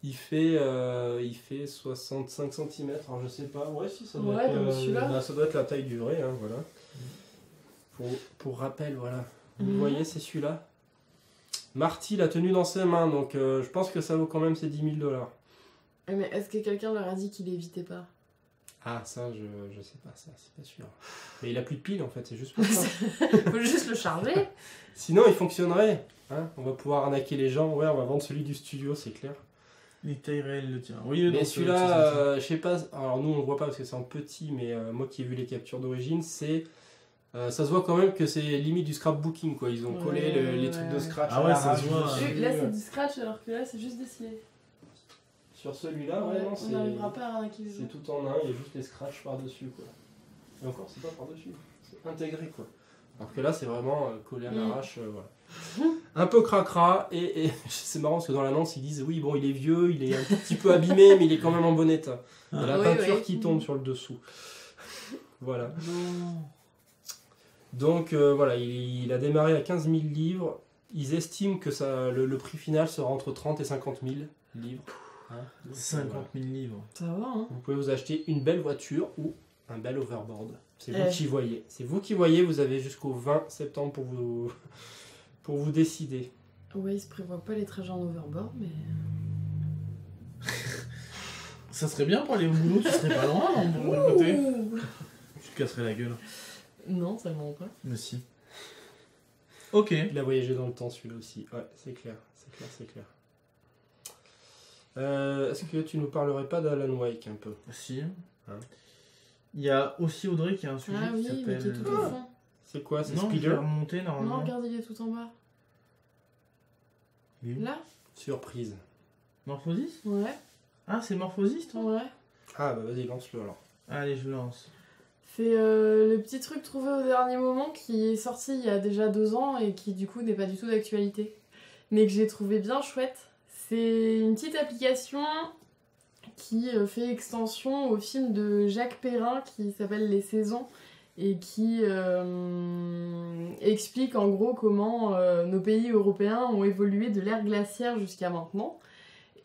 Il fait 65 cm, alors je sais pas, ouais si ça doit être ça doit être la taille du vrai, hein, voilà. Pour rappel, voilà. Vous voyez, c'est celui-là. Marty l'a tenu dans ses mains, donc je pense que ça vaut quand même ses 10 000 $. Mais est-ce que quelqu'un leur a dit qu'il évitait pas? Ah, ça, je sais pas, ça, c'est pas sûr. Mais il a plus de piles en fait, c'est juste pour ça. Faut juste le charger. Sinon, il fonctionnerait. Hein, on va pouvoir arnaquer les gens. Ouais, on va vendre celui du studio, c'est clair. Les tailles réelles le tien. Oui, mais celui-là, je sais pas. Alors, nous, on le voit pas parce que c'est en petit, mais moi qui ai vu les captures d'origine, c'est. Ça se voit quand même que c'est limite du scrapbooking, quoi. Ils ont collé les trucs de scratch. Ah ouais, ça se voit. Là, c'est du scratch, alors que là, c'est juste dessiné. Sur celui-là, non, on n'arrivera pas à arnaquer les gens. C'est tout en un, il y a juste les scratchs par-dessus, quoi. Et encore, c'est pas par-dessus, c'est intégré, quoi. Alors que là, c'est vraiment collé à l'arrache, voilà. Un peu cracra, et c'est marrant parce que dans l'annonce, ils disent oui, bon, il est vieux, il est un tout petit peu abîmé, mais il est quand même en bon état. Il y a la peinture qui tombe sur le dessous. Voilà. Donc voilà, il a démarré à 15 000 livres. Ils estiment que le prix final sera entre 30 et 50 000 livres. Hein, 50 000 livres. Ça va, hein. Vous pouvez vous acheter une belle voiture ou un bel overboard. C'est vous qui voyez. C'est vous qui voyez, vous avez jusqu'au 20 septembre pour vous décider. Ouais, ils se prévoient pas les trajets en overboard, mais... Ça serait bien pour aller au boulot, tu serais pas loin, de l'autre côté. Tu te casserais la gueule. Non, ça ment pas. Mais si. Ok. Il a voyagé dans le temps celui-là aussi. Ouais, c'est clair. Est-ce que tu nous parlerais pas d'Alan Wake un peu? Si. Hein? Il y a aussi Audrey qui a un sujet qui s'appelle... mais qui est tout au fond. C'est quoi? C'est Spider? Spider? Je vais remonter normalement. Non, regarde, il est tout en bas. Là? Surprise. Morphosis? Ouais. Ah, c'est Morphosis, toi? Ouais. Ah, bah vas-y, lance-le alors. Allez, je lance. C'est le petit truc trouvé au dernier moment qui est sorti il y a déjà 2 ans et qui du coup n'est pas du tout d'actualité. Mais que j'ai trouvé bien chouette. C'est une petite application qui fait extension au film de Jacques Perrin qui s'appelle Les Saisons et qui explique en gros comment nos pays européens ont évolué de l'ère glaciaire jusqu'à maintenant.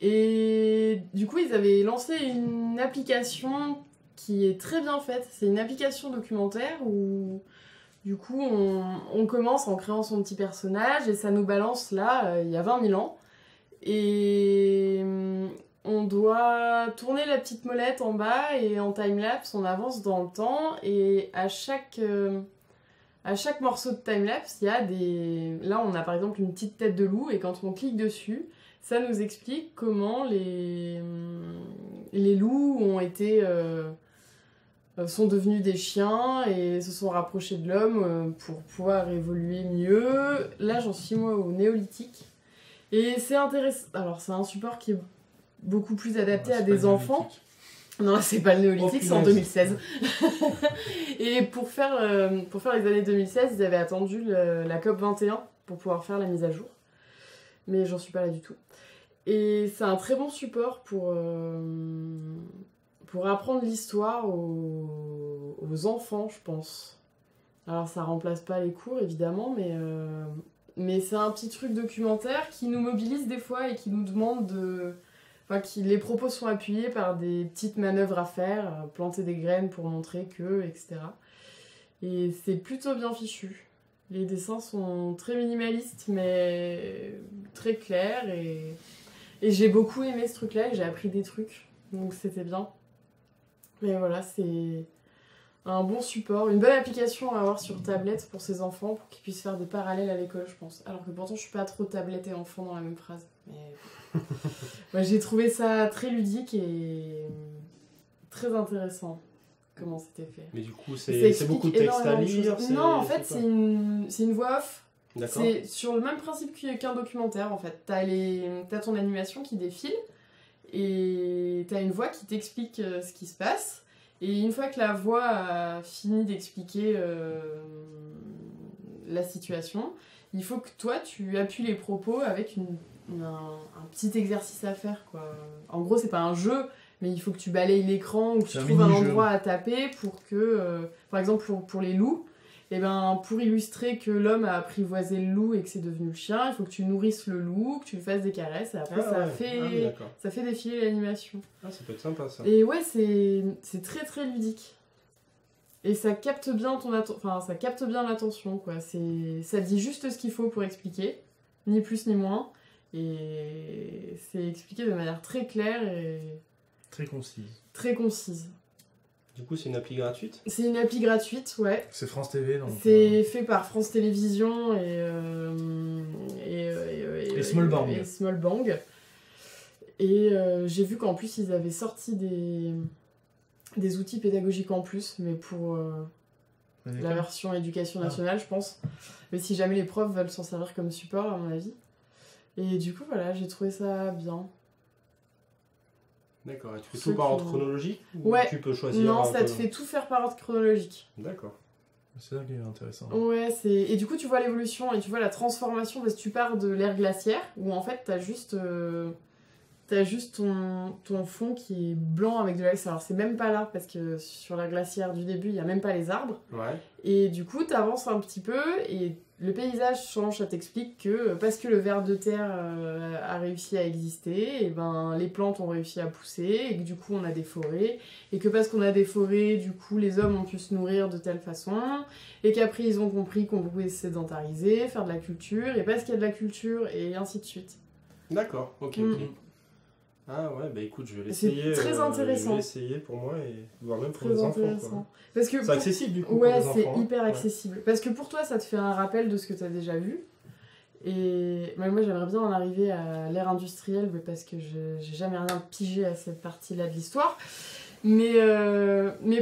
Et du coup, ils avaient lancé une application qui est très bien faite. C'est une application documentaire où du coup on commence en créant son petit personnage et ça nous balance là, il y a 20 000 ans. Et on doit tourner la petite molette en bas et en timelapse on avance dans le temps et à chaque morceau de timelapse il y a des... Là on a par exemple une petite tête de loup et quand on clique dessus ça nous explique comment les loups ont été... sont devenus des chiens et se sont rapprochés de l'homme pour pouvoir évoluer mieux. Là, j'en suis moi au néolithique. Et c'est intéressant. Alors, c'est un support qui est beaucoup plus adapté à des enfants. Non, c'est pas le néolithique, c'est en 2016. Et pour faire les années 2016, ils avaient attendu la COP 21 pour pouvoir faire la mise à jour. Mais j'en suis pas là du tout. Et c'est un très bon support pour apprendre l'histoire aux enfants, je pense. Alors ça remplace pas les cours, évidemment, mais c'est un petit truc documentaire qui nous mobilise des fois et qui nous demande les propos sont appuyés par des petites manœuvres à faire, planter des graines pour montrer que, etc. Et c'est plutôt bien fichu. Les dessins sont très minimalistes, mais très clairs. Et j'ai beaucoup aimé ce truc-là et j'ai appris des trucs. Donc c'était bien. Mais voilà, c'est un bon support, une bonne application à avoir sur tablette pour ses enfants, pour qu'ils puissent faire des parallèles à l'école, je pense. Alors que pourtant, je suis pas trop tablette et enfant dans la même phrase. Mais ouais, j'ai trouvé ça très ludique et très intéressant, comment c'était fait. Mais du coup, c'est beaucoup de texte à lire. Non, en fait, c'est une voix off. D'accord. C'est sur le même principe qu'un documentaire, en fait. T'as ton animation qui défile, et t'as une voix qui t'explique ce qui se passe. Et une fois que la voix a fini d'expliquer la situation, il faut que toi, tu appuies les propos avec un petit exercice à faire, quoi. En gros, c'est pas un jeu, mais il faut que tu balayes l'écran ou que tu trouves un endroit à taper pour que... par exemple, pour les loups, et ben, pour illustrer que l'homme a apprivoisé le loup et que c'est devenu le chien, il faut que tu nourrisses le loup, que tu lui fasses des caresses, et après ça fait défiler l'animation. Ah, ça peut être sympa, ça. Et ouais, c'est très très ludique. Et ça capte bien ça capte bien l'attention, quoi. Ça dit juste ce qu'il faut pour expliquer, ni plus ni moins. Et c'est expliqué de manière très claire et... Très concise. Très concise. Du coup, c'est une appli gratuite ? C'est une appli gratuite, ouais. C'est France TV, donc... C'est fait par France Télévisions et Small Bang. Et Small Bang. Et j'ai vu qu'en plus, ils avaient sorti des outils pédagogiques en plus, mais pour la version éducation nationale, je pense. Mais si jamais les profs veulent s'en servir comme support, à mon avis. Et du coup, voilà, j'ai trouvé ça bien. D'accord, et tu fais tout par ordre chronologique ou ouais. Tu peux choisir Non, ça te fait tout faire par ordre chronologique. D'accord. C'est ça qui est intéressant. Ouais, et du coup, tu vois l'évolution et tu vois la transformation parce que tu pars de l'ère glaciaire où en fait, t'as juste ton fond qui est blanc avec de l'axe. Alors, c'est même pas l'arbre parce que sur la glacière du début, il n'y a même pas les arbres. Ouais. Et du coup, t'avances un petit peu et le paysage change. Ça t'explique que parce que le ver de terre a réussi à exister, et ben, les plantes ont réussi à pousser et que du coup, on a des forêts. Et que parce qu'on a des forêts, du coup, les hommes ont pu se nourrir de telle façon. Et qu'après, ils ont compris qu'on pouvait se sédentariser, faire de la culture. Et parce qu'il y a de la culture, et ainsi de suite. D'accord, ok. Ah ouais, bah écoute, je vais l'essayer. C'est très intéressant. Je vais l'essayer pour moi et voire même pour très les intéressant. enfants. Quoi. Parce que c'est accessible du coup. Ouais, pour les c'est enfants, hyper accessible. Parce que pour toi, ça te fait un rappel de ce que tu as déjà vu. Et moi, j'aimerais bien en arriver à l'ère industrielle, mais parce que j'ai jamais rien pigé à cette partie-là de l'histoire. Mais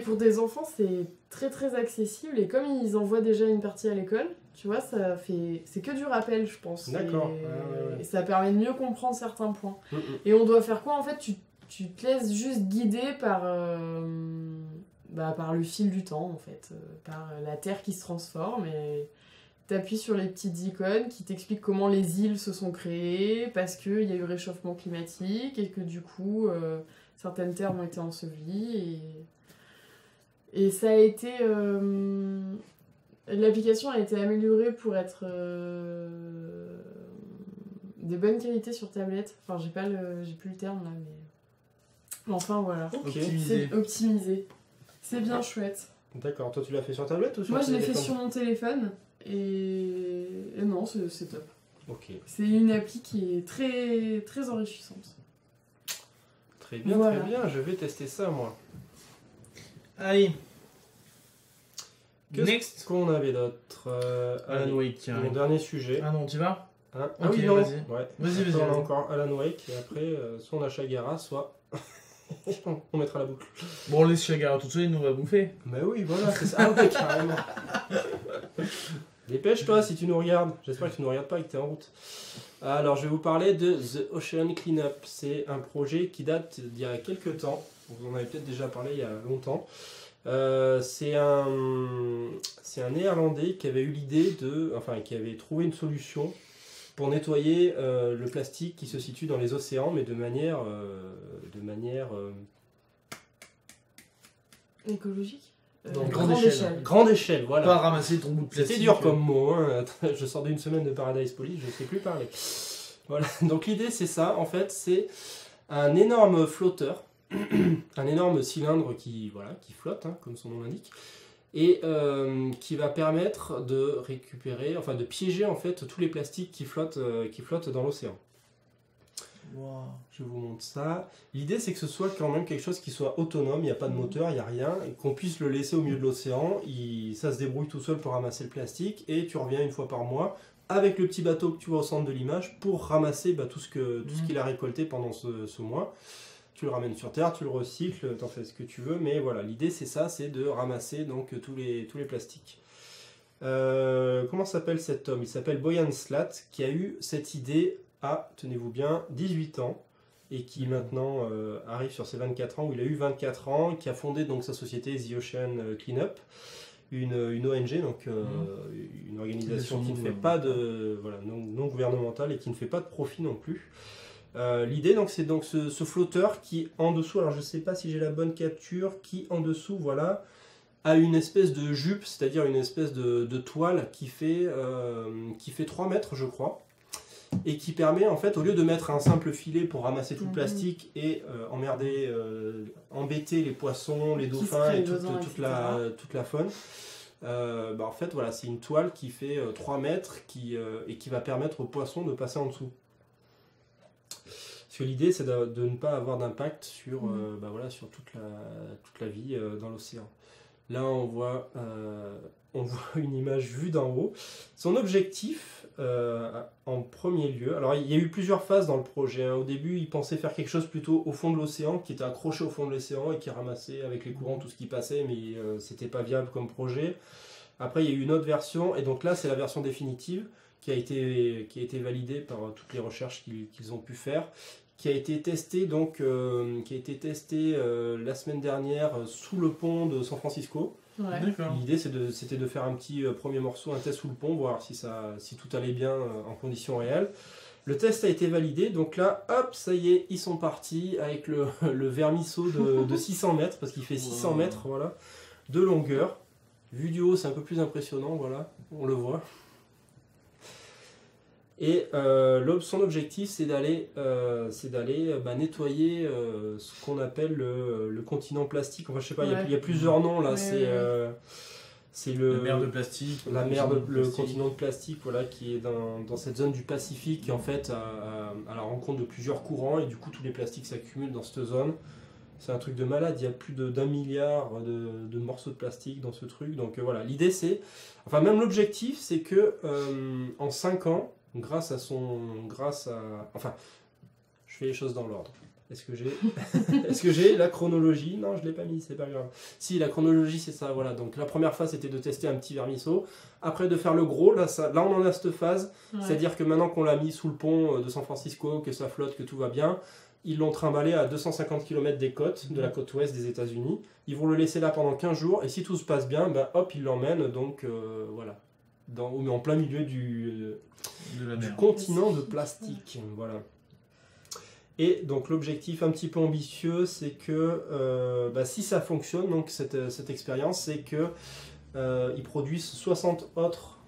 pour des enfants, c'est très très accessible. Et comme ils en voient déjà une partie à l'école, tu vois, c'est que du rappel, je pense. D'accord. Et ça permet de mieux comprendre certains points. Et on doit faire quoi en fait ? Tu te laisses juste guider par le fil du temps, en fait. Par la Terre qui se transforme. Et t'appuies sur les petites icônes qui t'expliquent comment les îles se sont créées, parce qu'il y a eu réchauffement climatique, et que du coup, certaines terres ont été ensevelies. Et ça a été... L'application a été améliorée pour être de bonne qualité sur tablette. Enfin, j'ai plus le terme là, mais enfin voilà. Okay. C'est optimisé. C'est bien chouette. D'accord. Toi, tu l'as fait sur tablette ou sur téléphone ? Moi, je l'ai fait sur mon téléphone et non, c'est top. Ok. C'est une appli qui est très très enrichissante. Très bien, voilà. Très bien. Je vais tester ça moi. Allez. Qu'est-ce qu'on avait d'autre Alan Wake. Mon dernier sujet. Ah non, tu vas Ah oui, non. Vas-y. Ouais. Vas-y. On a encore Alan Wake et après, soit on a Shagara, soit on mettra la boucle. Bon, on laisse Shagara tout seul, il nous va bouffer. Mais oui, voilà, c'est ça. Ah ouais, carrément. Dépêche-toi si tu nous regardes. J'espère que tu ne nous regardes pas et que tu es en route. Alors, je vais vous parler de The Ocean Cleanup. C'est un projet qui date d'il y a quelques temps. Vous en avez peut-être déjà parlé il y a longtemps. C'est un Néerlandais qui avait eu l'idée qui avait trouvé une solution pour nettoyer le plastique qui se situe dans les océans, mais de manière écologique. Grande échelle, voilà. Pas ramasser ton bout de plastique. C'était dur comme mot, hein. Je sors d'une semaine de Paradise Police, je ne sais plus parler. Voilà, donc l'idée c'est ça, en fait, c'est un énorme flotteur, un énorme cylindre qui flotte, hein, comme son nom l'indique, et qui va permettre de récupérer, enfin de piéger en fait tous les plastiques qui flottent dans l'océan. Wow. Je vous montre ça. L'idée c'est que ce soit quand même quelque chose qui soit autonome, il n'y a pas de moteur, il n'y a rien, et qu'on puisse le laisser au milieu de l'océan, ça se débrouille tout seul pour ramasser le plastique, et tu reviens une fois par mois avec le petit bateau que tu vois au centre de l'image pour ramasser tout ce qu'il a récolté pendant ce mois. Tu le ramènes sur Terre, tu le recycles, t'en fais ce que tu veux, mais voilà, l'idée c'est ça, c'est de ramasser donc tous les plastiques. Comment s'appelle cet homme? Il s'appelle Boyan Slat, qui a eu cette idée à, tenez-vous bien, 18 ans, et qui maintenant arrive sur ses 24 ans, où il a eu 24 ans, qui a fondé donc sa société The Ocean Cleanup, une ONG, donc une organisation qui ne fait pas de non gouvernementale et qui ne fait pas de profit non plus. L'idée donc c'est donc ce flotteur qui en dessous, alors je ne sais pas si j'ai la bonne capture, qui en dessous a une espèce de jupe, c'est-à-dire une espèce de toile qui fait 3 mètres je crois, et qui permet en fait, au lieu de mettre un simple filet pour ramasser tout le plastique et embêter les poissons, les dauphins et toute la faune, en fait voilà, c'est une toile qui fait 3 mètres et qui va permettre aux poissons de passer en dessous. Parce que l'idée c'est de ne pas avoir d'impact sur toute la vie dans l'océan. Là on voit une image vue d'en haut. Son objectif en premier lieu, alors il y a eu plusieurs phases dans le projet, hein. Au début il pensait faire quelque chose plutôt au fond de l'océan, qui était accroché au fond de l'océan et qui ramassait avec les courants tout ce qui passait, mais c'était pas viable comme projet. Après il y a eu une autre version, et donc là c'est la version définitive qui a été validée par toutes les recherches qu'ils ont pu faire, qui a été testé la semaine dernière sous le pont de San Francisco. Ouais. L'idée c'était de faire un petit premier morceau, un test sous le pont, voir si tout allait bien en conditions réelles. Le test a été validé, donc là, hop, ça y est, ils sont partis avec le vermisseau de 600 mètres, parce qu'il fait 600 mètres voilà, de longueur. Vu du haut, c'est un peu plus impressionnant, voilà, on le voit. Et son objectif, c'est d'aller nettoyer ce qu'on appelle le continent plastique. Enfin, je sais pas, il y a plusieurs noms là. C'est la mer de plastique. Le continent de plastique, voilà, qui est dans cette zone du Pacifique, qui en fait à la rencontre de plusieurs courants, et du coup tous les plastiques s'accumulent dans cette zone. C'est un truc de malade. Il y a plus d'1 milliard de morceaux de plastique dans ce truc. Donc voilà, l'idée c'est, enfin même l'objectif, c'est que en 5 ans, enfin, je fais les choses dans l'ordre. Est-ce que j'ai la chronologie? Non, je l'ai pas mis, c'est pas grave. Si, la chronologie c'est ça, voilà. Donc la première phase c'était de tester un petit vermisseau. Après de faire le gros, là on en a cette phase. Ouais. C'est-à-dire que maintenant qu'on l'a mis sous le pont de San Francisco, que ça flotte, que tout va bien, ils l'ont trimballé à 250 km des côtes, de la côte ouest des États-Unis. Ils vont le laisser là pendant 15 jours, et si tout se passe bien, hop, ils l'emmènent, donc voilà. En plein milieu du continent de plastique. Voilà. Et donc l'objectif un petit peu ambitieux, c'est que si ça fonctionne, donc cette expérience, c'est que ils produisent 60 autres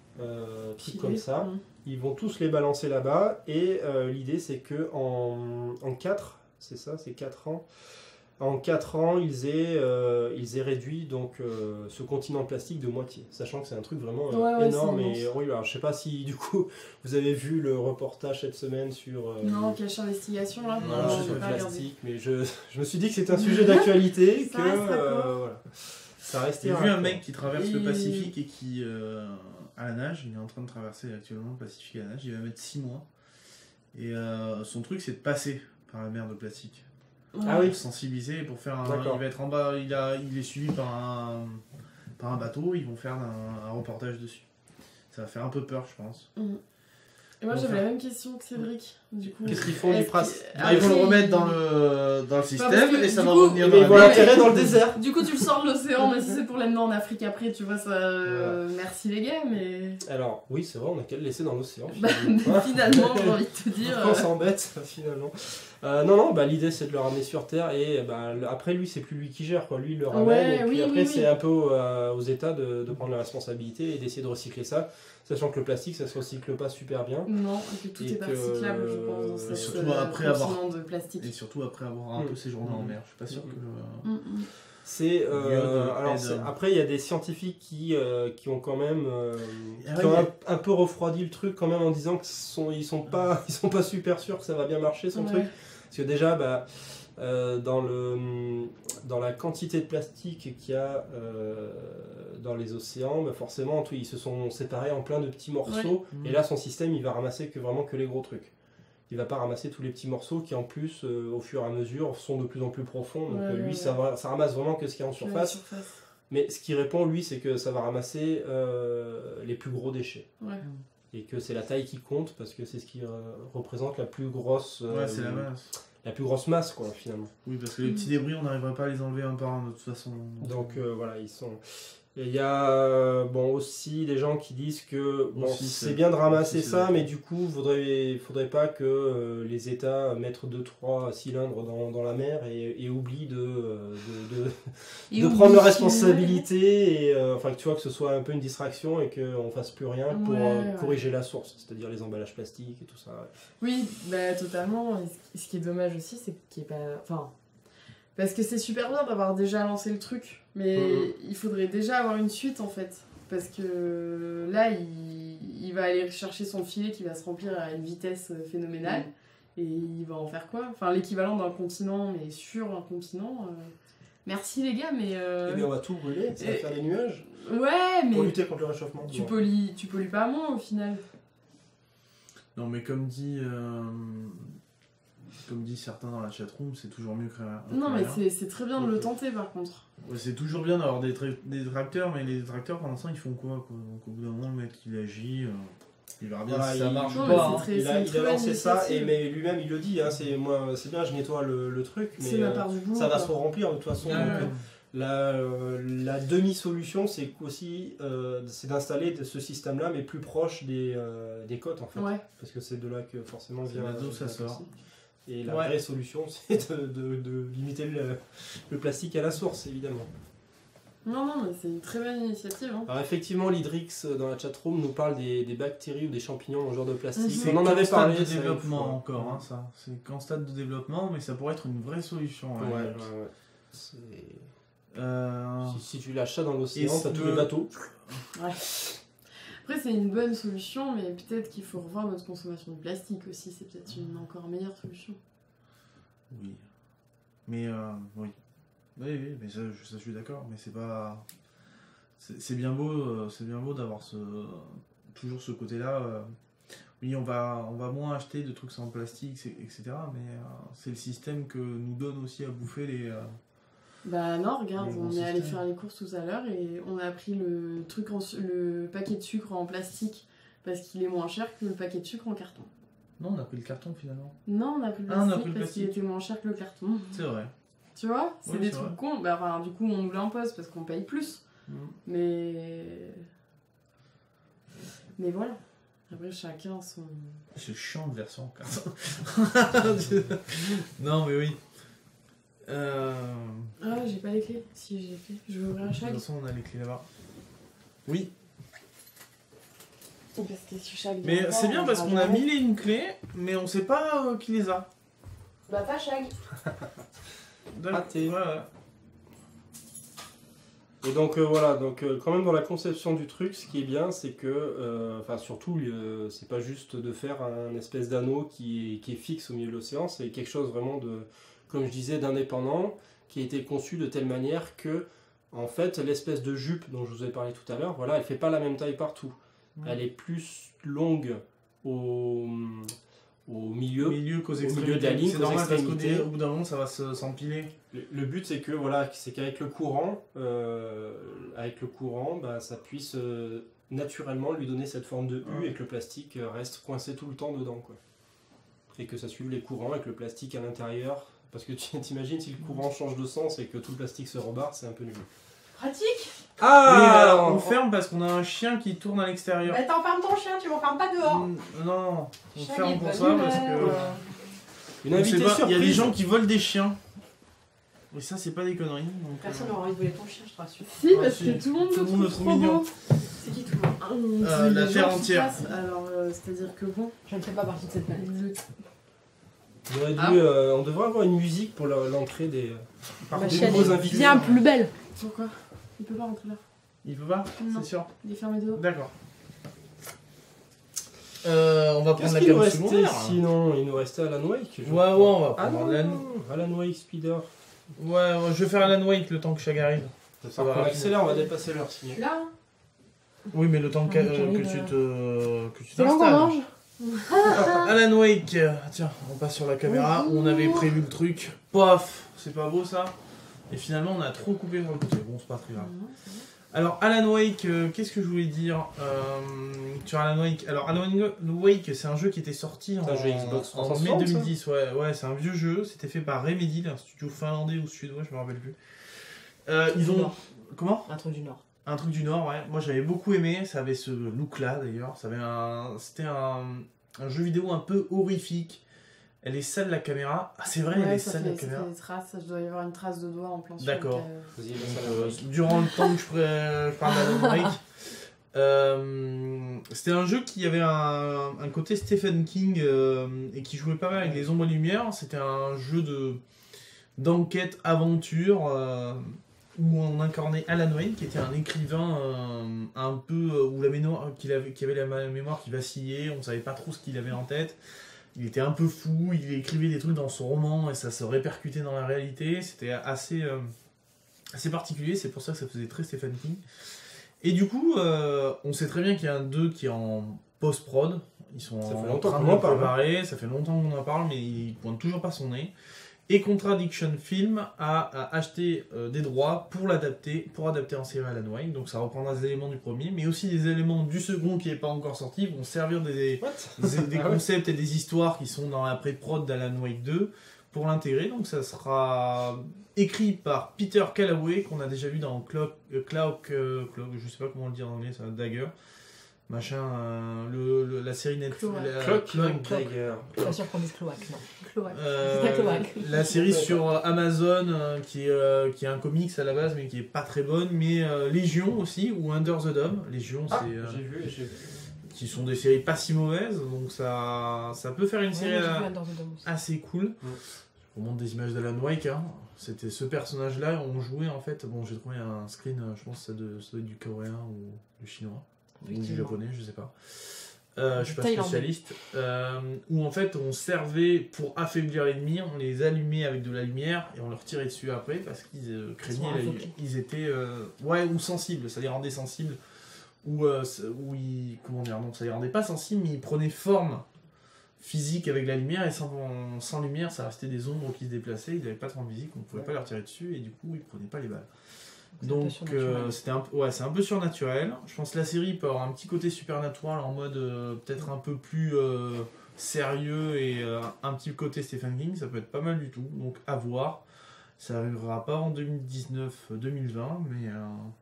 trucs comme ça. Ils vont tous les balancer là-bas, et l'idée c'est que en 4 ans. En 4 ans, ils aient réduit donc, ce continent de plastique de moitié, sachant que c'est un truc vraiment énorme. Et alors, je sais pas si du coup vous avez vu le reportage cette semaine sur... non, Cache Investigation là. Non, sur le plastique, mais je me suis dit que c'était un sujet d'actualité, voilà. Ça restait. J'ai vu un mec qui traverse le Pacifique et qui, à la nage, il est en train de traverser actuellement le Pacifique à la nage, il va mettre 6 mois. Et son truc c'est de passer par la mer de plastique. Ah oui, sensibiliser pour faire il va être en bas, il est suivi par un bateau, ils vont faire un reportage dessus. Ça va faire un peu peur, je pense. Et moi j'avais la même question que Cédric. Du coup, qu'est-ce qu'ils font du prince? Ils vont le remettre dans le système et ça va revenir. Ils vont l'enterrer dans le désert. Du coup tu le sors de l'océan, mais si c'est pour l'amener en Afrique après, tu vois ça. Merci les gars, mais. Alors oui c'est vrai, on a qu'à le laisser dans l'océan. Finalement j'ai envie de te dire. On s'embête finalement. Non, l'idée c'est de le ramener sur Terre et après lui c'est plus lui qui gère quoi. Lui il le ramène et puis après c'est un peu aux États de prendre la responsabilité et d'essayer de recycler ça. Sachant que le plastique, ça se recycle pas super bien. Non, et que tout est pas recyclable, je pense, dans cette continent de plastique. Et surtout après avoir un peu séjourné en mer. Je suis pas sûr que... Après, il y a des scientifiques qui ont quand même un peu refroidi le truc quand même en disant qu'ils sont pas super sûrs que ça va bien marcher son truc. Parce que déjà, dans la quantité de plastique qu'il y a dans les océans, forcément ils se sont séparés en plein de petits morceaux et là son système il va ramasser vraiment que les gros trucs. Il va pas ramasser tous les petits morceaux qui en plus au fur et à mesure sont de plus en plus profonds, donc lui ça ramasse vraiment que ce qu'il y a en surface. Mais ce qui répond lui c'est que ça va ramasser les plus gros déchets. Et que c'est la taille qui compte parce que c'est ce qui représente la plus grosse c'est la masse. La plus grosse masse quoi finalement. Oui parce que les petits débris on n'arriverait pas à les enlever un par un de toute façon. Donc voilà ils sont... Et il y a aussi des gens qui disent que c'est bien de ramasser ça, mais du coup faudrait pas que les États mettent 2-3 cylindres dans la mer et oublient de prendre leurs responsabilités et que tu vois que ce soit un peu une distraction et qu'on fasse plus rien pour corriger la source, c'est-à-dire les emballages plastiques et tout ça. Oui, totalement. Et ce qui est dommage aussi, c'est qu'il n'y ait pas... Parce que c'est super bien d'avoir déjà lancé le truc, mais il faudrait déjà avoir une suite en fait. Parce que là, il va aller chercher son filet qui va se remplir à une vitesse phénoménale. Et il va en faire quoi? Enfin, l'équivalent d'un continent, mais sur un continent. Merci les gars, mais... on va tout brûler, ça va faire des nuages. Ouais, mais... Pour lutter contre le réchauffement. Tu pollues pas moins au final. Non, mais comme dit certains dans la chatroom, c'est toujours mieux que rien. Non, mais c'est très bien de le tenter par contre. Ouais, c'est toujours bien d'avoir des détracteurs, mais les détracteurs pendant ça ils font quoi? Donc au bout d'un moment, le mec il agit, il verra bien si ça marche ou pas. Il a lancé ça, mais lui-même il le dit, c'est bien, je nettoie le truc, mais ça va se remplir de toute façon. La demi-solution, c'est aussi c'est d'installer ce système-là, mais plus proche des côtes en fait. Parce que c'est de là que forcément vient d'où ça sort. Et la vraie solution, c'est de limiter le plastique à la source, évidemment. Non, mais c'est une très bonne initiative. Alors effectivement, l'Hydrix dans la chatroom nous parle des bactéries ou des champignons mangeurs de plastique. On en avait parlé. C'est de développement encore, ça. C'est qu'en stade de développement, mais ça pourrait être une vraie solution. Si tu lâches ça dans l'océan, t'as tous les bateaux. Après, c'est une bonne solution, mais peut-être qu'il faut revoir notre consommation de plastique aussi. C'est peut-être une encore meilleure solution. Oui. Mais oui, mais ça je suis d'accord. Mais c'est pas. C'est bien beau d'avoir toujours ce côté-là. Oui, on va moins acheter de trucs sans plastique, etc. Mais c'est le système que nous donne aussi à bouffer les. Non, regarde, on est allé faire les courses tout à l'heure et on a pris le paquet de sucre en plastique parce qu'il est moins cher que le paquet de sucre en carton. Non, on a pris le carton finalement. Non, on a pris le plastique parce qu'il était moins cher que le carton. C'est vrai. Tu vois, c'est des trucs cons. Du coup, on nous l'impose parce qu'on paye plus. Mais voilà. Après, chacun son... C'est chiant de version en carton. Non, mais oui. j'ai pas les clés. Si, j'ai les clés. Je vais ouvrir un chag. De toute façon, on a les clés là-bas. Oui. Mais c'est bien parce qu'on a 1001 clés, mais on sait pas qui les a. Pas chag. Raté. Et donc voilà, quand même dans la conception du truc, ce qui est bien, c'est que, surtout, c'est pas juste de faire un espèce d'anneau qui est fixe au milieu de l'océan, c'est quelque chose vraiment de, comme je disais, d'indépendant, qui a été conçu de telle manière que, en fait, l'espèce de jupe dont je vous ai parlé tout à l'heure, voilà, elle fait pas la même taille partout. Elle est plus longue au milieu de la ligne, c'est normal parce qu'au bout d'un moment ça va s'empiler. Le but c'est qu'avec le courant, ça puisse naturellement lui donner cette forme de U et que le plastique reste coincé tout le temps dedans, quoi. Et que ça suive les courants avec le plastique à l'intérieur. Parce que tu t'imagines si le courant change de sens et que tout le plastique se rebarre, c'est un peu nul. Pratique. Ah, on ferme parce qu'on a un chien qui tourne à l'extérieur. Bah t'enfermes ton chien, tu m'enfermes pas dehors. Non, on ferme pour ça parce que... Une invitée surprise. Il y a des gens qui volent des chiens. Et ça, c'est pas des conneries. Donc, personne n'aura envie de voler ton chien, je te rassure. Si, parce que tout le monde le trouve mignon. C'est qui tout le monde la terre entière. Alors, c'est-à-dire que bon... Je ne fais pas partie de cette planète. On devrait avoir une musique pour l'entrée des nouveaux invités. Bien plus belle. Pourquoi? Il peut pas rentrer là. Il peut pas? C'est sûr. Il est fermé dehors. D'accord. On va prendre la gamme secondaire. Sinon, il nous restait Alan Wake. Ouais, on va prendre Alan Wake Speeder. Ouais, je vais faire Alan Wake le temps que Chag arrive. Ça va accélérer, on va dépasser l'heure. Là. Oui, mais le temps que tu t'installes. Alan Wake, tiens, on passe sur la caméra. On avait prévu le truc. Paf, c'est pas beau ça. Et finalement, on a trop coupé sur le côté. Bon, c'est pas très grave. Alors, Alan Wake, qu'est-ce que je voulais dire sur Alan Wake? Alors, Alan Wake, c'est un jeu qui était sorti en mai 2010. Ouais, c'est un vieux jeu. C'était fait par Remedy, un studio finlandais ou suédois, je me rappelle plus. Ils ont... Comment? Un truc du Nord. Un truc du Nord, ouais. Moi, j'avais beaucoup aimé. Ça avait ce look-là, d'ailleurs. C'était un jeu vidéo un peu horrifique. Elle est sale la caméra. Ah, c'est vrai, elle est sale la caméra. Ça fait des traces, ça doit y avoir une trace de doigt en plein sur. D'accord. Durant le temps que je parle d'Alan Wake, c'était un jeu qui avait un côté Stephen King et qui jouait pas mal avec les ombres et lumières. C'était un jeu d'enquête aventure où on incarnait Alan Wake, qui était un écrivain un peu où qui avait la mémoire qui vacillait. On savait pas trop ce qu'il avait en tête. Il était un peu fou, il écrivait des trucs dans son roman et ça se répercutait dans la réalité. C'était assez particulier, c'est pour ça que ça faisait très Stephen King. Et du coup, on sait très bien qu'il y a un 2 qui est en post-prod. Ils sont en train de le préparer, ça fait longtemps qu'on en parle, mais il pointe toujours pas son nez. Et Contradiction Film a acheté des droits pour adapter en série Alan Wake. Donc ça reprendra des éléments du premier, mais aussi des éléments du second qui n'est pas encore sorti. Ils vont servir des concepts et des histoires qui sont dans la pré-prod d'Alan Wake 2 pour l'intégrer. Donc ça sera écrit par Peter Callaway, qu'on a déjà vu dans Clock, je sais pas comment le dire en anglais, ça va Dagger. Machin, la série Netflix. Clock Dagger. Pas sûr qu'on dise Cloac, non. La série sur Amazon qui est un comics à la base mais qui est pas très bonne, mais Légion aussi, ou Under the Dome. Légion, j'ai vu. Qui sont des séries pas si mauvaises, donc ça peut faire une série assez cool. On montre des images d'Alan Wake, hein. C'était ce personnage-là, on jouait en fait. Bon, j'ai trouvé un screen, je pense que ça doit être du coréen ou du chinois. Ou du japonais, je sais pas. Je suis pas spécialiste. Où en fait on servait pour affaiblir l'ennemi, on les allumait avec de la lumière et on leur tirait dessus après parce qu'ils craignaient, ils étaient ou sensibles, ça les rendait sensibles. Ou comment dire, non, ça les rendait pas sensibles, mais ils prenaient forme physique avec la lumière et sans lumière ça restait des ombres qui se déplaçaient, ils n'avaient pas de forme physique, on pouvait pas leur tirer dessus et du coup ils prenaient pas les balles. Donc c'est un peu surnaturel. Je pense que la série peut avoir un petit côté supernatural en mode peut-être un peu plus sérieux et un petit côté Stephen King, ça peut être pas mal du tout. Donc à voir. Ça arrivera pas en 2019-2020, mais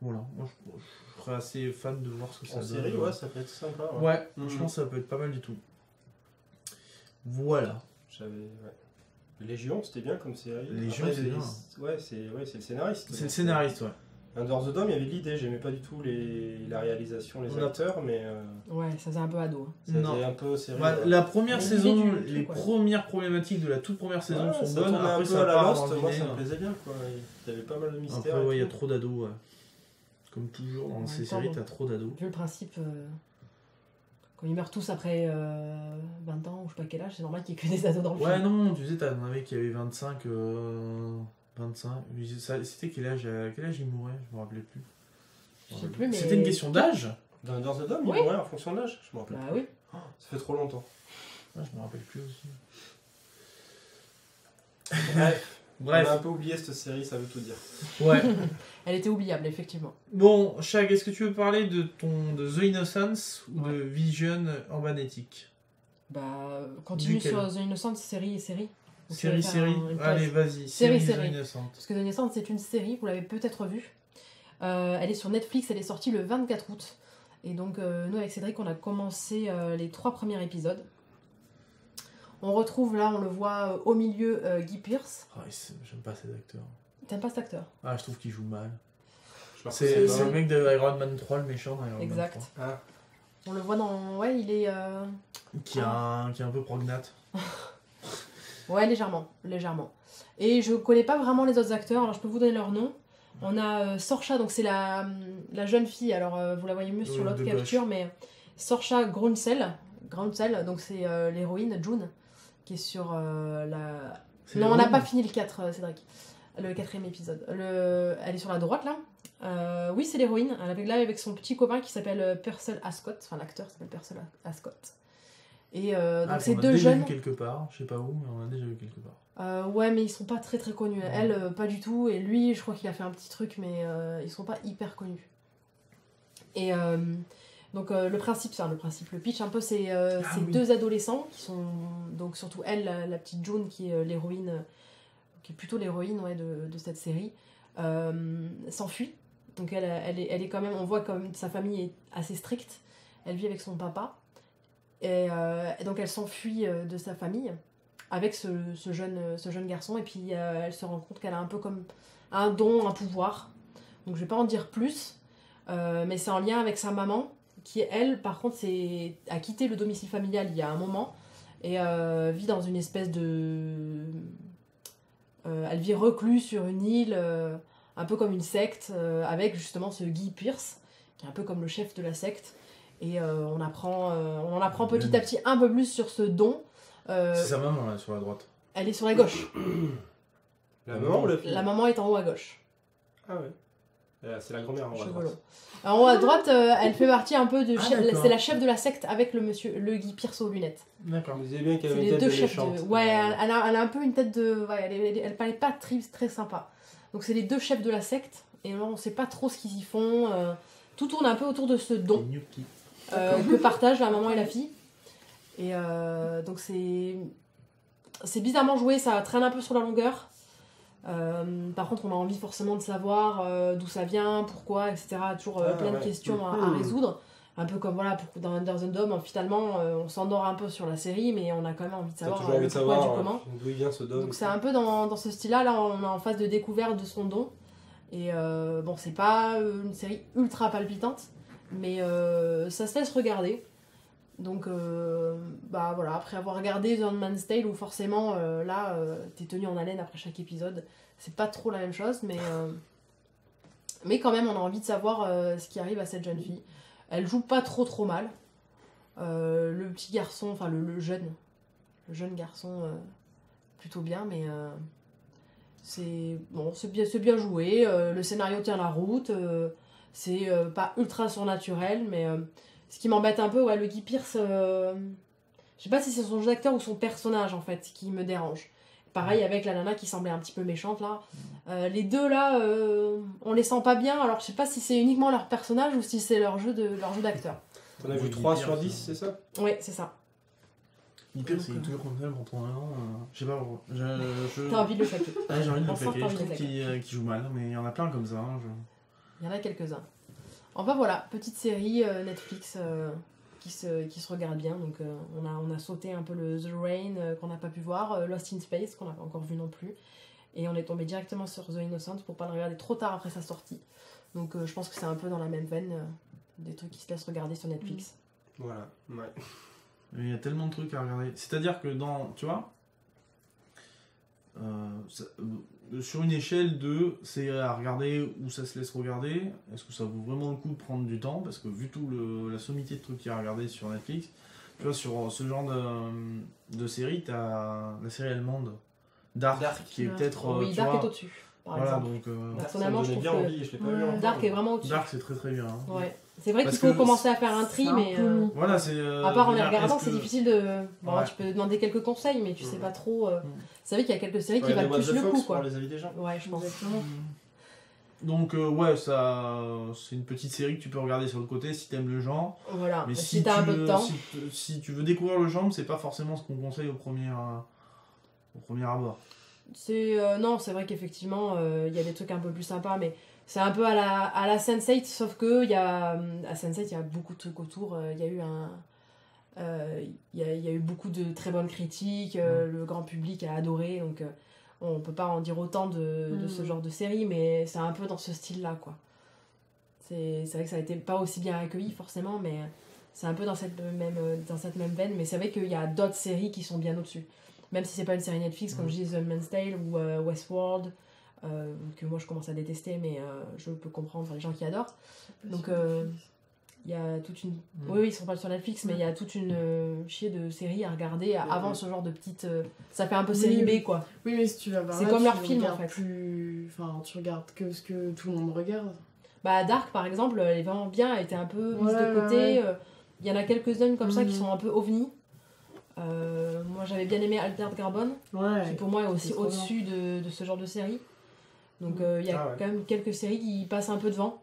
voilà. Moi je serais assez fan de voir ce que ça donne. En série, ouais, ça peut être sympa. Ouais, je pense que ça peut être pas mal du tout. Voilà. Légion, c'était bien comme série. Légion, c'est bien. Ouais, c'est le scénariste. C'est le scénariste, ouais. Under the Dome, il y avait l'idée, j'aimais pas du tout la réalisation, les acteurs, mais... Ouais, ça faisait un peu ado. C'était un peu série. La première saison, les premières problématiques de la toute première saison sont bonnes. Après, ça à la Lost, moi ça me plaisait bien, quoi. Il y avait pas mal de mystères. Après, il y a trop d'ados, ouais. Comme toujours, dans ces séries, t'as trop d'ados. Vu le principe... Quand ils meurent tous après 20 ans ou je sais pas quel âge, c'est normal qu'il y ait que des ados dans le film. Ouais, non, tu sais, t'en avais qui avait 25. C'était quel âge il mourait? Je me rappelais plus. Je sais plus, mais... C'était une question d'âge? Dans Under the Dome, il mourait en fonction de l'âge? Je me rappelle plus. Oui. Oh, ça fait trop longtemps. Ah, je me rappelle plus aussi. Bref, Bref. On a un peu oublié cette série, ça veut tout dire. Ouais. Elle était oubliable, effectivement. Bon, Shag, est-ce que tu veux parler de The Innocence ou de Vision Urbanétique? Bah, continue sur The Innocence, série. Série. Allez, vas-y. Série. The Innocence. Parce que The Innocence, c'est une série, vous l'avez peut-être vue. Elle est sur Netflix, elle est sortie le 24 août. Et donc, nous, avec Cédric, on a commencé les 3 premiers épisodes. On retrouve là, on le voit au milieu, Guy Pearce. Oh, j'aime pas cet acteur. T'aimes pas cet acteur? Ah, je trouve qu'il joue mal. C'est le mec de Iron Man 3, le méchant d'Iron Man 3. Exact. Ah. On le voit dans... Ouais, il est... Qui est un peu prognate. Ouais, légèrement. Et je connais pas vraiment les autres acteurs, alors je peux vous donner leur nom. On a Saoirse, donc c'est la jeune fille, alors vous la voyez mieux sur l'autre capture, gauche. Mais Saoirse Graunsel, donc c'est l'héroïne, June, qui est sur la... Non, on n'a pas fini le 4, Cédric. Le 4e épisode. Elle est sur la droite, là. Oui, c'est l'héroïne. Elle est là avec son petit copain qui s'appelle Purcell Ascot. Enfin, l'acteur s'appelle Purcell Ascot. Et donc, c'est 2 jeunes. On a déjà vu quelque part, je sais pas où, mais on a déjà vu quelque part. Ouais, mais ils sont pas très très connus. Elle, pas du tout. Et lui, je crois qu'il a fait un petit truc, mais ils sont pas hyper connus. Et donc, le pitch, un peu, c'est ces 2 adolescents qui sont. Donc, surtout elle, la petite June, qui est l'héroïne. Qui est plutôt l'héroïne de cette série, s'enfuit. Donc elle est quand même, on voit comme sa famille est assez stricte. Elle vit avec son papa. Et donc elle s'enfuit de sa famille avec ce jeune garçon. Et puis elle se rend compte qu'elle a un peu comme un don, un pouvoir. Donc je vais pas en dire plus. Mais c'est en lien avec sa maman, qui elle, par contre, a quitté le domicile familial il y a un moment. Et vit dans une espèce de... elle vit recluse sur une île, un peu comme une secte, avec justement ce Guy Pearce, qui est un peu comme le chef de la secte. Et on en apprend petit à petit un peu plus sur ce don. C'est sa maman, là, sur la droite. Elle est sur la gauche. La maman ou la fille? La maman est en haut à gauche. Ah ouais. C'est la grand-mère en haut à droite. En haut à droite, elle fait partie un peu de... c'est la chef de la secte avec le Guy Pearce aux lunettes. D'accord. Vous disiez bien qu'elle avait une tête de méchante. Ouais, elle a un peu une tête de... Ouais, elle paraît pas très sympa. Donc c'est les 2 chefs de la secte. Et là, on sait pas trop ce qu'ils y font. Tout tourne un peu autour de ce don que partagent la maman et la fille. Et donc c'est bizarrement joué, ça traîne un peu sur la longueur. Par contre, on a envie forcément de savoir d'où ça vient, pourquoi, etc. Toujours plein de questions à résoudre. Un peu comme dans Under the Dome, finalement, on s'endort un peu sur la série, mais on a quand même envie de savoir le pourquoi du comment. D'où il vient ce dôme. Donc c'est un peu dans ce style-là. Là, on est en phase de découverte de son don. Et bon, c'est pas une série ultra palpitante, mais ça se laisse regarder. Donc, bah voilà, après avoir regardé The Handmaid's Tale, où forcément, t'es tenu en haleine après chaque épisode, c'est pas trop la même chose, mais quand même, on a envie de savoir ce qui arrive à cette jeune fille. Elle joue pas trop mal. Le petit garçon, enfin le jeune garçon, plutôt bien, mais c'est bien joué. Le scénario tient la route. C'est pas ultra surnaturel, mais ce qui m'embête un peu, le Guy Pearce, je sais pas si c'est son jeu d'acteur ou son personnage en fait qui me dérange. Pareil avec la nana qui semblait un petit peu méchante là. Les 2 là, on les sent pas bien, alors je sais pas si c'est uniquement leur personnage ou si c'est leur jeu d'acteur. T'en as vu 3 sur 10, c'est ça? Ouais, c'est ça. Guy Pearce, c'est toujours comme ça quand on a un an. Je sais pas pourquoi. T'as envie de le faker. Ouais, j'ai envie de le faker. Je trouve qu'il joue mal, mais il y en a plein comme ça. Il y en a quelques-uns. Enfin voilà, petite série Netflix qui se regarde bien. Donc on a sauté un peu le The Rain qu'on n'a pas pu voir, Lost in Space qu'on n'a pas encore vu non plus. Et on est tombé directement sur The Innocent pour pas le regarder trop tard après sa sortie. Donc je pense que c'est un peu dans la même veine des trucs qui se laissent regarder sur Netflix. Voilà, ouais. Il y a tellement de trucs à regarder. C'est-à-dire que tu vois, sur une échelle de c'est à regarder ou ça se laisse regarder, est-ce que ça vaut vraiment le coup de prendre du temps? Parce que vu tout la sommité de trucs qu'il y a à regarder sur Netflix, tu vois, sur ce genre de série, t'as la série allemande Dark qui est peut-être... oui, Dark est au-dessus, par exemple. Donc, personnellement, je trouve que envie, je l'ai pas vu Dark est vraiment au-dessus. Dark, c'est très très bien. Hein. Ouais. C'est vrai qu'il faut commencer à faire un tri, mais voilà, c'est à part en les regardant, c'est difficile de. Bon, tu peux demander quelques conseils, mais tu sais pas trop. C'est vrai qu'il y a quelques séries qui valent plus le coup, quoi. On les avis des gens. Ouais, je pense. Donc ouais, ça, c'est une petite série que tu peux regarder sur le côté si t'aimes le genre. Voilà. Mais si t'as un peu de temps. Si tu veux découvrir le genre, c'est pas forcément ce qu'on conseille au premier abord. Non, c'est vrai qu'effectivement, il y a des trucs un peu plus sympas, mais c'est un peu à la Sense8, sauf que à Sense8, il y a beaucoup de trucs autour. Il y a eu il y a eu beaucoup de très bonnes critiques, le grand public a adoré, donc on peut pas en dire autant de ce genre de série, mais c'est un peu dans ce style-là, quoi. C'est vrai que ça a été pas aussi bien accueilli, forcément, mais c'est un peu dans cette même veine, mais c'est vrai qu'il y a d'autres séries qui sont bien au-dessus. Même si c'est pas une série Netflix, comme je dis, The Handmaid's Tale ou Westworld, que moi je commence à détester, mais je peux comprendre les gens qui adorent. Donc il y a toute une... Oui, ils sont pas sur Netflix, mais il y a toute une chier de séries à regarder avant ce genre de petites... Ça fait un peu série B, quoi. Oui, mais si tu vas voir c'est comme leur film, en fait. Enfin, tu regardes que ce que tout le monde regarde. Bah, Dark, par exemple, elle est vraiment bien, elle était un peu mise de côté. Il y en a quelques-unes comme ça qui sont un peu ovnis. Moi j'avais bien aimé Altered Carbon, qui pour moi est aussi au-dessus de ce genre de série. Donc il y a quand même quelques séries qui passent un peu devant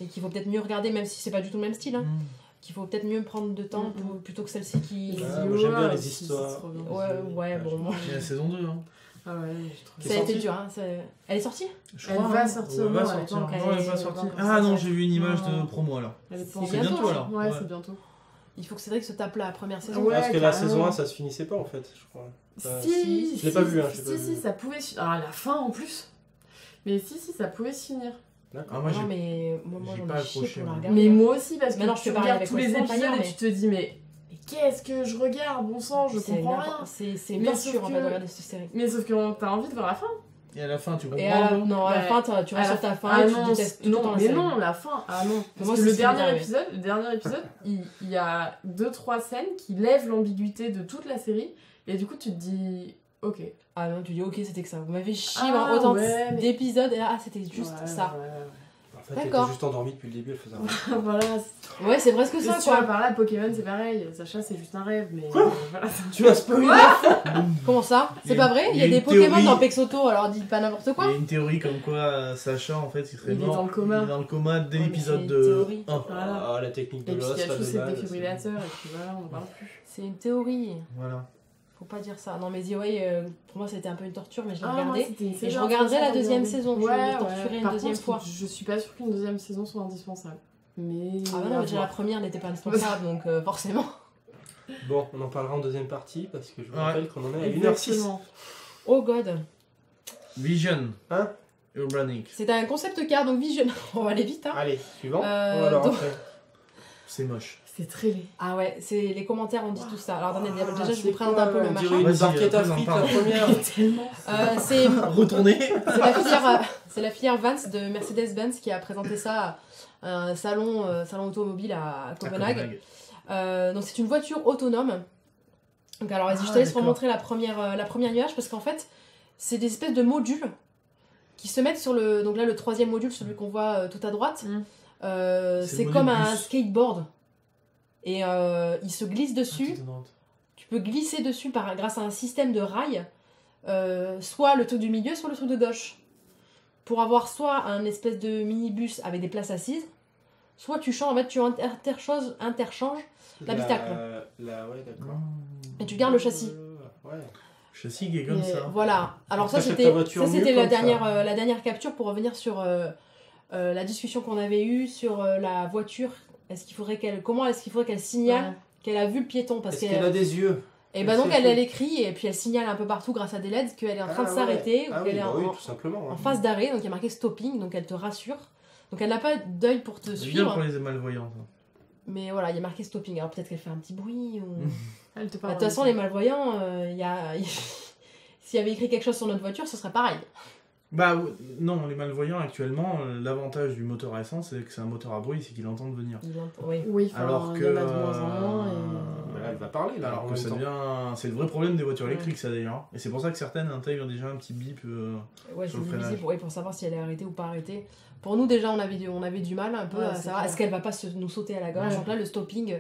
et qu'il faut peut-être mieux regarder, même si c'est pas du tout le même style. Qu'il faut peut-être mieux prendre de temps plutôt que celle-ci qui. J'aime bien les histoires. Ouais, bon. Moi... Il y a la saison 2. Hein. Ah ouais, ça a été dur. Hein. Elle est sortie ? Elle va sortir. Elle va sortir. Ah non, j'ai vu une image de promo alors. C'est bientôt alors. Ouais, c'est bientôt. Il faut que Cédric se tape la première saison. Ouais, parce que la saison 1, ça se finissait pas en fait, je crois. Si, je l'ai pas vu. Si, ça pouvait se finir. Ah, la fin en plus. Mais si, ça pouvait se finir. Ah, moi, moi j'en ai chié pour la regarder. Mais moi aussi, parce que tu regardes tous les épisodes et tu te dis, mais qu'est-ce que je regarde, bon sang, je comprends rien. C'est bien sûr en fait de regarder cette série. Mais sauf que t'as envie de voir la fin. Et à la fin, tu comprends. Et à la fin, tu restes sur ta fin et tu détestes tout le temps la série. Non, la fin. Ah non. Parce que le dernier épisode, il y a 2-3 scènes qui lèvent l'ambiguïté de toute la série. Et du coup, tu te dis, ok. Ah non, tu dis, ok, c'était que ça. Vous m'avez chié dans autant d'épisodes et là, c'était juste ça. En fait, elle était juste endormie depuis le début, elle faisait un rêve. Voilà. Ouais, c'est presque ça, quoi. Tu vois, par là, Pokémon, c'est pareil. Sacha, c'est juste un rêve, mais... Voilà. Tu m'as spoilé. Comment ça ? C'est pas vrai ? Il y a des Pokémon dans Pexoto, alors dis pas n'importe quoi. Il y a une théorie comme quoi Sacha, en fait, il serait mort. Il est dans le coma. Il est dans le coma dès l'épisode 1. Ah, la technique de l'os, et puis Pikachu, c'est le défibrillateur, et puis voilà, on en parle plus. C'est une théorie. Voilà. Faut pas dire ça. Non, mais The Way, pour moi, c'était un peu une torture, mais je l'ai regardé. Et je regarderai la deuxième saison. Je me torturerai une deuxième fois. Je suis pas sûre qu'une deuxième saison soit indispensable. Mais. Ah, bah non, déjà la première n'était pas indispensable, donc forcément. Bon, on en parlera en deuxième partie, parce que je vous rappelle qu'on en est à 1h06. Oh god. Vision. Hein Urbanic. C'est un concept car, donc Vision. On va aller vite, hein. Allez, suivant. Alors, c'est moche. C'est très laid. Ah ouais, les commentaires ont dit tout ça. Alors attendez, déjà je vous présente un peu le machin. Une barquette à frites, la première. C'est retourné. C'est la filière Vance de Mercedes-Benz qui a présenté ça à un salon automobile à Copenhague. Donc c'est une voiture autonome. Donc alors vas-y, je te laisse remontrer la première image parce qu'en fait, c'est des espèces de modules qui se mettent sur le... Donc là, le troisième module, celui qu'on voit tout à droite, c'est comme un skateboard. Et il se glisse dessus. Tu peux glisser dessus grâce à un système de rails, soit le truc du milieu, soit le truc de gauche. Pour avoir soit un espèce de minibus avec des places assises, soit tu changes, en fait, tu interchanges l'habitacle. Ouais, d'accord. Et tu gardes le châssis. Ouais. Châssis qui est comme ça. Voilà. Alors ça c'était la dernière capture pour revenir sur la discussion qu'on avait eue sur la voiture. Comment est-ce qu'il faudrait qu'elle signale qu'elle a vu le piéton parce qu'elle a des yeux. Et bah donc elle écrit et puis elle signale un peu partout grâce à des LED qu'elle est en train de s'arrêter ou qu'elle est en phase d'arrêt, donc il y a marqué stopping, donc elle te rassure. Donc elle n'a pas d'œil pour te suivre. Bien pour les malvoyants. Mais voilà, il y a marqué stopping. Alors peut-être qu'elle fait un petit bruit ou... Elle te parle. De toute façon, les malvoyants, s'il y avait écrit quelque chose sur notre voiture, ce serait pareil. Bah non, les malvoyants actuellement, l'avantage du moteur à essence, c'est que c'est un moteur à bruit, c'est qu'ils entendent venir. Oui. Oui, alors que va parler là. Alors que ça devient... C'est le vrai problème des voitures électriques, ça d'ailleurs. Et c'est pour ça que certaines intègrent déjà un petit bip sur le freinage. Pour savoir si elle est arrêtée ou pas arrêtée. Pour nous, déjà, on avait du mal un peu à savoir est-ce qu'elle va pas nous sauter à la gorge. Donc là, le stopping,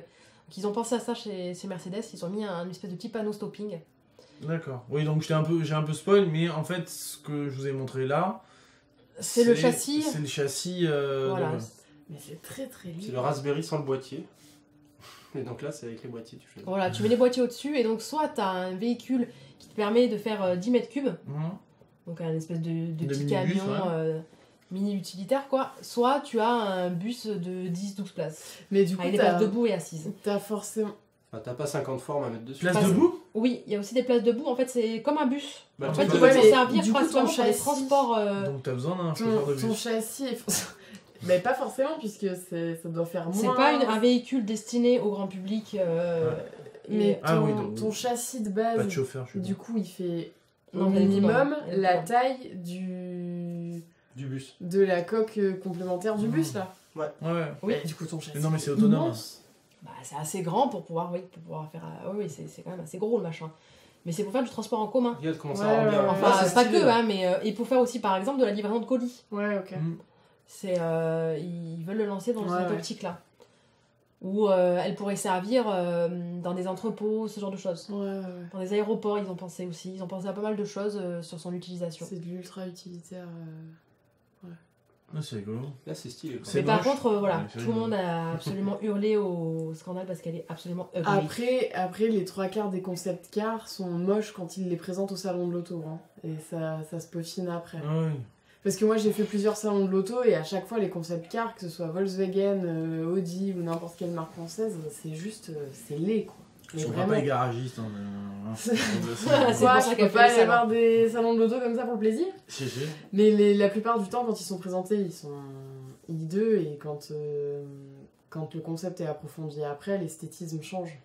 ils ont pensé à ça chez Mercedes, ils ont mis une espèce de petit panneau stopping. D'accord. Oui, donc j'ai un peu spoil, mais en fait, ce que je vous ai montré là... C'est le châssis. C'est le châssis... Voilà. Mais c'est très très libre. C'est le Raspberry sans le boîtier. Et donc là, c'est avec les boîtiers. Voilà, tu mets les boîtiers au-dessus, et donc soit tu as un véhicule qui te permet de faire 10 mètres cubes, donc un espèce de petit camion mini utilitaire, quoi, soit tu as un bus de 10-12 places. Mais du coup, avec des places debout et assises. T'as forcément... Enfin, t'as pas 50 formes à mettre dessus. Place debout ? Oui, il y a aussi des places debout, en fait c'est comme un bus. Bah, en fait, ils vont s'en servir principalement pour les transports... Donc t'as besoin d'un chauffeur de bus. Ton châssis est... Mais pas forcément, puisque ça doit faire moins... C'est pas un véhicule destiné au grand public. Mais ton châssis de base, pas de chauffeur, du coup, il fait au minimum la taille du bus. De la coque complémentaire du bus, là. Ouais. Oui, du coup, ton châssis. Mais non, mais c'est autonome. Bah, c'est assez grand pour pouvoir faire... Oui, c'est quand même assez gros, le machin. Mais c'est pour faire du transport en commun. Regarde comment ça rend bien. Enfin, pas que, mais et pour faire aussi, par exemple, de la livraison de colis. Ouais, ok. Ils veulent le lancer dans cette optique-là. Où elle pourrait servir dans des entrepôts, ce genre de choses. Dans des aéroports, ils ont pensé aussi. Ils ont pensé à pas mal de choses sur son utilisation. C'est de l'ultra utilitaire. C'est rigolo. Là, c'est stylé. Mais par contre, voilà, tout le monde a absolument hurlé au scandale parce qu'elle est absolument ugly. Après, les 3/4 des concept cars sont moches quand ils les présentent au salon de l'auto. Hein. Et ça se peaufine après. Parce que moi j'ai fait plusieurs salons de l'auto et à chaque fois les concept cars, que ce soit Volkswagen, Audi ou n'importe quelle marque française, c'est juste, c'est laid quoi. Je comprends pas les garagistes. C'est quoi, je peux pas y avoir des salons de l'auto comme ça pour le plaisir. Mais la plupart du temps quand ils sont présentés ils sont hideux et quand le concept est approfondi après, l'esthétisme change.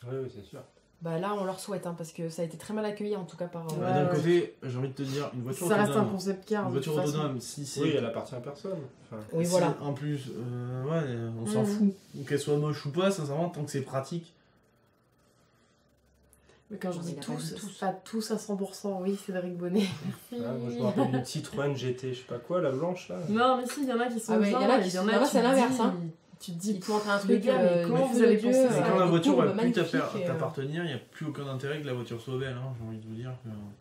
Oui, c'est sûr. Bah là on leur souhaite parce que ça a été très mal accueilli en tout cas par... D'un côté j'ai envie de te dire une voiture ça autonome, reste un concept car une voiture autonome si c'est... Oui, elle appartient à personne. Oui voilà. En plus on s'en fout qu'elle soit moche ou pas sincèrement tant que c'est pratique. Mais quand je dis tous, pas tous à 100%, oui Cédric Bonnet. Moi je me rappelle une Citroën GT je sais pas quoi, la blanche là. Non mais si il y en a qui sont il y en a qui sont c'est l'inverse tu te dis, il te montre un truc, comment vous allez penser ça? Quand la voiture va plus t'appartenir, il n'y a plus aucun intérêt que la voiture soit belle, hein, j'ai envie de vous dire.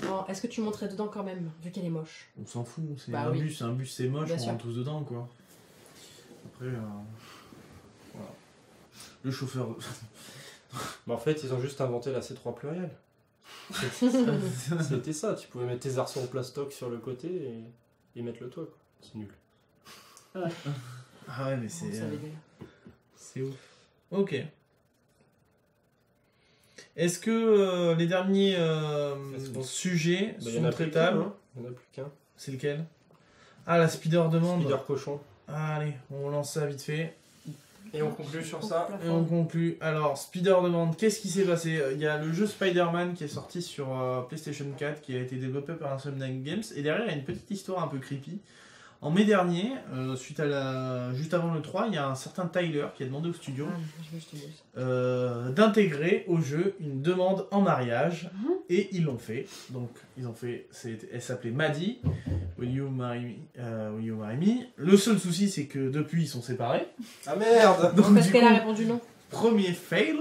Non, est-ce que tu montrais dedans quand même, vu qu'elle est moche? On s'en fout, c'est un bus c'est moche, on rentre tous dedans quoi. Après, voilà. Le chauffeur... En fait, ils ont juste inventé la C3 pluriel. C'était ça, tu pouvais mettre tes arceaux en plastoc sur le côté et mettre le toit quoi. C'est nul. Ah ouais, mais c'est ouf. Ok. Est-ce que les derniers sujets sont traitables? Il n'y en a plus qu'un. C'est lequel? Ah, la speeder demande. Speeder cochon. Ah, allez, on lance ça vite fait. Et on conclut sur ça. Et on conclut. Alors, speeder demande, qu'est-ce qui s'est passé? Il y a le jeu Spider-Man qui est sorti sur PlayStation 4 qui a été développé par Insomniac Games. Et derrière, il y a une petite histoire un peu creepy. En mai dernier, juste avant le 3, il y a un certain Tyler qui a demandé au studio d'intégrer au jeu une demande en mariage et ils l'ont fait. Donc elle s'appelait Maddie, Will you marry me? Le seul souci c'est que depuis ils sont séparés. Ah merde. Donc, parce qu'elle a répondu non. Premier fail.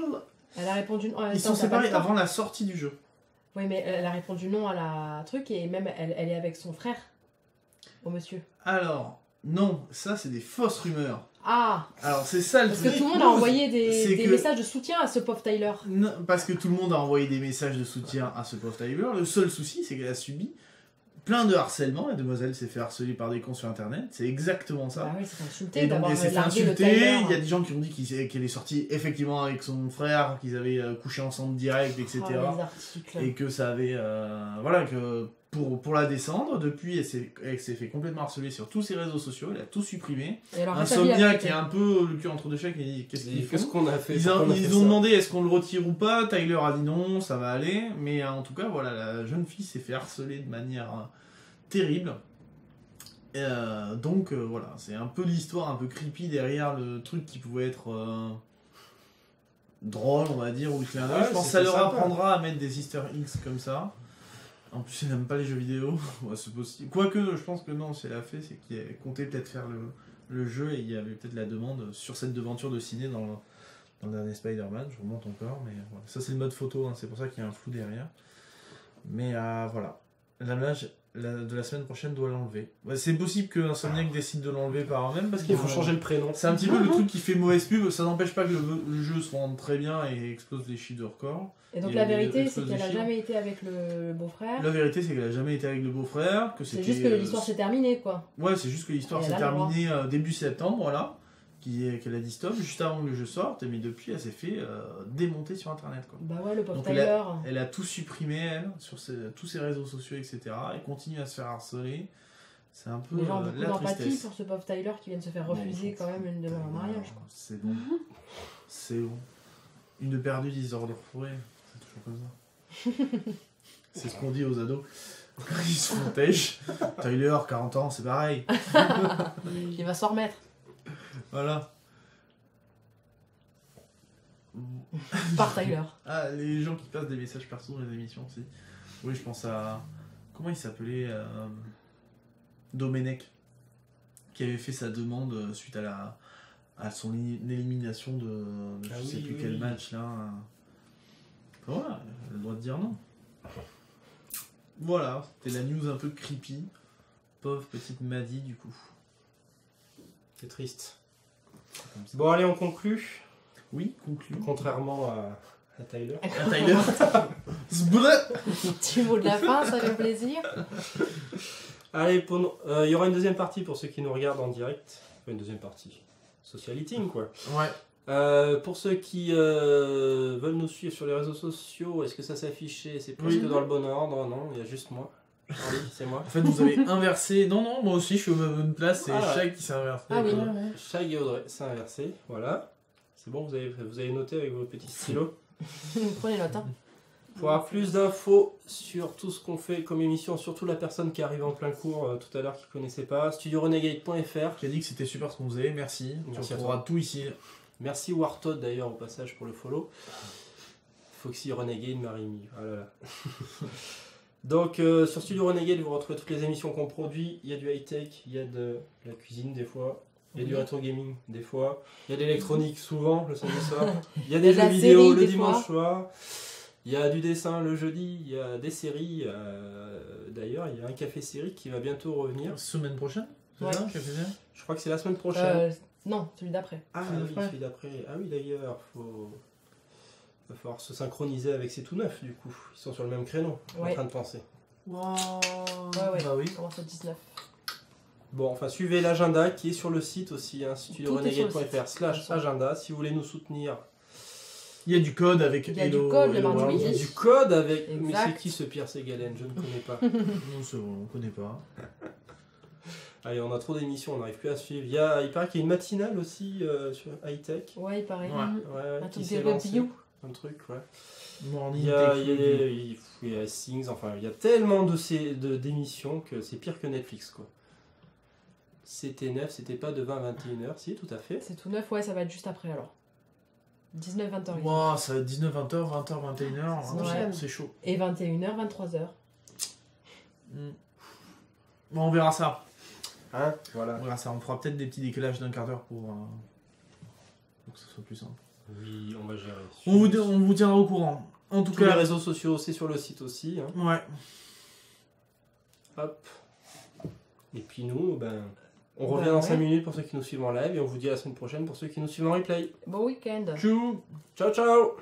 Elle a répondu non. Ils sont séparés avant la sortie du jeu. Oui mais elle a répondu non à la truc et même elle est avec son frère. Au monsieur. Alors, non, ça c'est des fausses rumeurs. Ah. Alors c'est ça le truc. Parce que tout le monde a envoyé des messages de soutien à ce pauvre Tyler. Non, parce que tout le monde a envoyé des messages de soutien à ce pauvre Tyler. Le seul souci, c'est qu'elle a subi plein de harcèlement. La demoiselle s'est fait harceler par des cons sur internet. C'est exactement ça. Ah oui, c'est insulté. Et donc elle s'est fait insulter. Il y a des gens qui ont dit qu'elle est sortie effectivement avec son frère, qu'ils avaient couché ensemble direct, etc. Et que ça avait... voilà, que... Pour la descendre, depuis elle s'est fait complètement harceler sur tous ses réseaux sociaux, elle a tout supprimé. Insomniac qui est un peu le cul entre deux chèques et dit qu'est-ce qu'on a fait? Ils ont demandé est-ce qu'on le retire ou pas, Tyler a dit non, ça va aller, mais en tout cas voilà, la jeune fille s'est fait harceler de manière terrible. Donc voilà, c'est un peu l'histoire un peu creepy derrière le truc qui pouvait être drôle, on va dire, ou le clin d'œil. Je pense que ça leur apprendra à mettre des Easter eggs comme ça. En plus, ils n'aiment pas les jeux vidéo. Ouais, c'est possible. Quoique, je pense que non, si elle a fait, c'est qu'il comptait peut-être faire le jeu et il y avait peut-être la demande sur cette devanture de ciné dans le dernier Spider-Man. Je remonte encore, mais voilà. Ça, c'est le mode photo, hein. C'est pour ça qu'il y a un flou derrière. Mais voilà. L'image de la semaine prochaine doit l'enlever. Ouais, c'est possible que Insomniac décide de l'enlever par eux-mêmes parce qu'il faut changer le prénom. C'est un petit peu le truc qui fait mauvaise pub. Ça n'empêche pas que le jeu se rende très bien et explose les chiffres de record. Et donc la vérité, c'est qu'elle a jamais été avec le beau-frère. La vérité, c'est qu'elle a jamais été avec le beau-frère. C'est juste que l'histoire s'est terminée, quoi. Ouais, c'est juste que l'histoire s'est terminée début septembre, voilà. Qu'elle a dit stop juste avant que le jeu sorte, mais depuis elle s'est fait démonter sur internet, quoi. Bah ouais, le pauvre Tyler. Elle a tout supprimé, elle, sur tous ses réseaux sociaux, etc. Elle continue à se faire harceler. C'est un peu les gens ont beaucoup d'empathie pour ce pauvre Tyler qui vient de se faire refuser quand même une demande en mariage, quoi. C'est bon. C'est bon. Une de perdue, 10 heures de refourré. C'est toujours comme ça. C'est ce qu'on dit aux ados. Ils se font têche. Tyler, 40 ans, c'est pareil. Il va s'en remettre. Voilà. Par Tyler. Ah, les gens qui passent des messages perso dans les émissions aussi. Oui, je pense à... Comment il s'appelait Domenech, qui avait fait sa demande suite à son élimination de je sais plus quel match là. Voilà, elle a le droit de dire non. Voilà, c'était la news un peu creepy. Pauvre petite Maddy du coup. C'est triste. Bon, allez, on conclut. Oui, conclut. Contrairement à Tyler. À Tyler. Petit mot de la fin, ça fait plaisir. Allez, il y aura une deuxième partie pour ceux qui nous regardent en direct. Enfin, une deuxième partie. Social eating, quoi. Ouais. Pour ceux qui veulent nous suivre sur les réseaux sociaux, est-ce que ça s'affichait? C'est presque dans le bon ordre. Non, il y a juste moi. Charlie, c'est moi. En fait, vous avez inversé. Non, moi aussi, je suis au même place. C'est Shag qui s'est inversé. Ah oui, Shag et Audrey, c'est inversé. Voilà. C'est bon, vous avez noté avec vos petits stylos. Prenez note. Hein. Pour avoir plus d'infos sur tout ce qu'on fait comme émission, surtout la personne qui arrive en plein cours tout à l'heure qui ne connaissait pas, studiorenegade.fr. J'ai dit que c'était super ce qu'on faisait. Merci. Tu retrouveras tout ici. Merci Wartodd d'ailleurs au passage pour le follow. Foxy Renegade Marimi. Voilà. Donc sur Studio Renegade vous retrouvez toutes les émissions qu'on produit. Il y a du high-tech, il y a de la cuisine des fois, il y a du rétro gaming des fois, il y a de l'électronique souvent le samedi soir, il y a des jeux vidéo le dimanche soir, il y a du dessin le jeudi, il y a des séries. D'ailleurs il y a un café série qui va bientôt revenir. Semaine prochaine? Ouais. Je crois que c'est la semaine prochaine. Non, celui d'après. Ah oui, celui d'après. Ah oui d'ailleurs, va falloir se synchroniser avec ces tout neufs du coup. Ils sont sur le même créneau, en train de penser. Ouais. Bah oui. Commence à 19. Bon, enfin suivez l'agenda qui est sur le site aussi, hein, studiorenegade.fr/agenda si vous voulez nous soutenir. Il y a du code avec Hello. Il y a du code le mardi midi. Il y a du code avec... Exact. Mais c'est qui ce Pierre Ségalen? Je ne connais pas. Non, c'est bon, on ne connaît pas. Allez, on a trop d'émissions, on n'arrive plus à suivre. Il paraît qu'il y a une matinale aussi sur High Tech. Ouais, il paraît. Ouais, un qui s'est lancé. Un truc, ouais. Morning il y a Things, enfin, il y a tellement d'émissions que c'est pire que Netflix, quoi. C'était neuf, c'était pas de 20 à 21h, si, tout à fait. C'est tout neuf, ouais, ça va être juste après alors. 19-20h. Wow, ça va être 19-20h, 20h, 21h, c'est chaud. Et 21h, 23h. Bon, on verra ça. Hein, voilà. On verra ça, on fera peut-être des petits décalages d'un quart d'heure pour que ce soit plus simple. Oui, on va gérer. On vous tiendra au courant. En tout cas, les réseaux sociaux, c'est sur le site aussi. Hein. Ouais. Hop. Et puis nous, on revient dans 5 minutes pour ceux qui nous suivent en live et on vous dit à la semaine prochaine pour ceux qui nous suivent en replay. Bon week-end. Tchou. Ciao, ciao.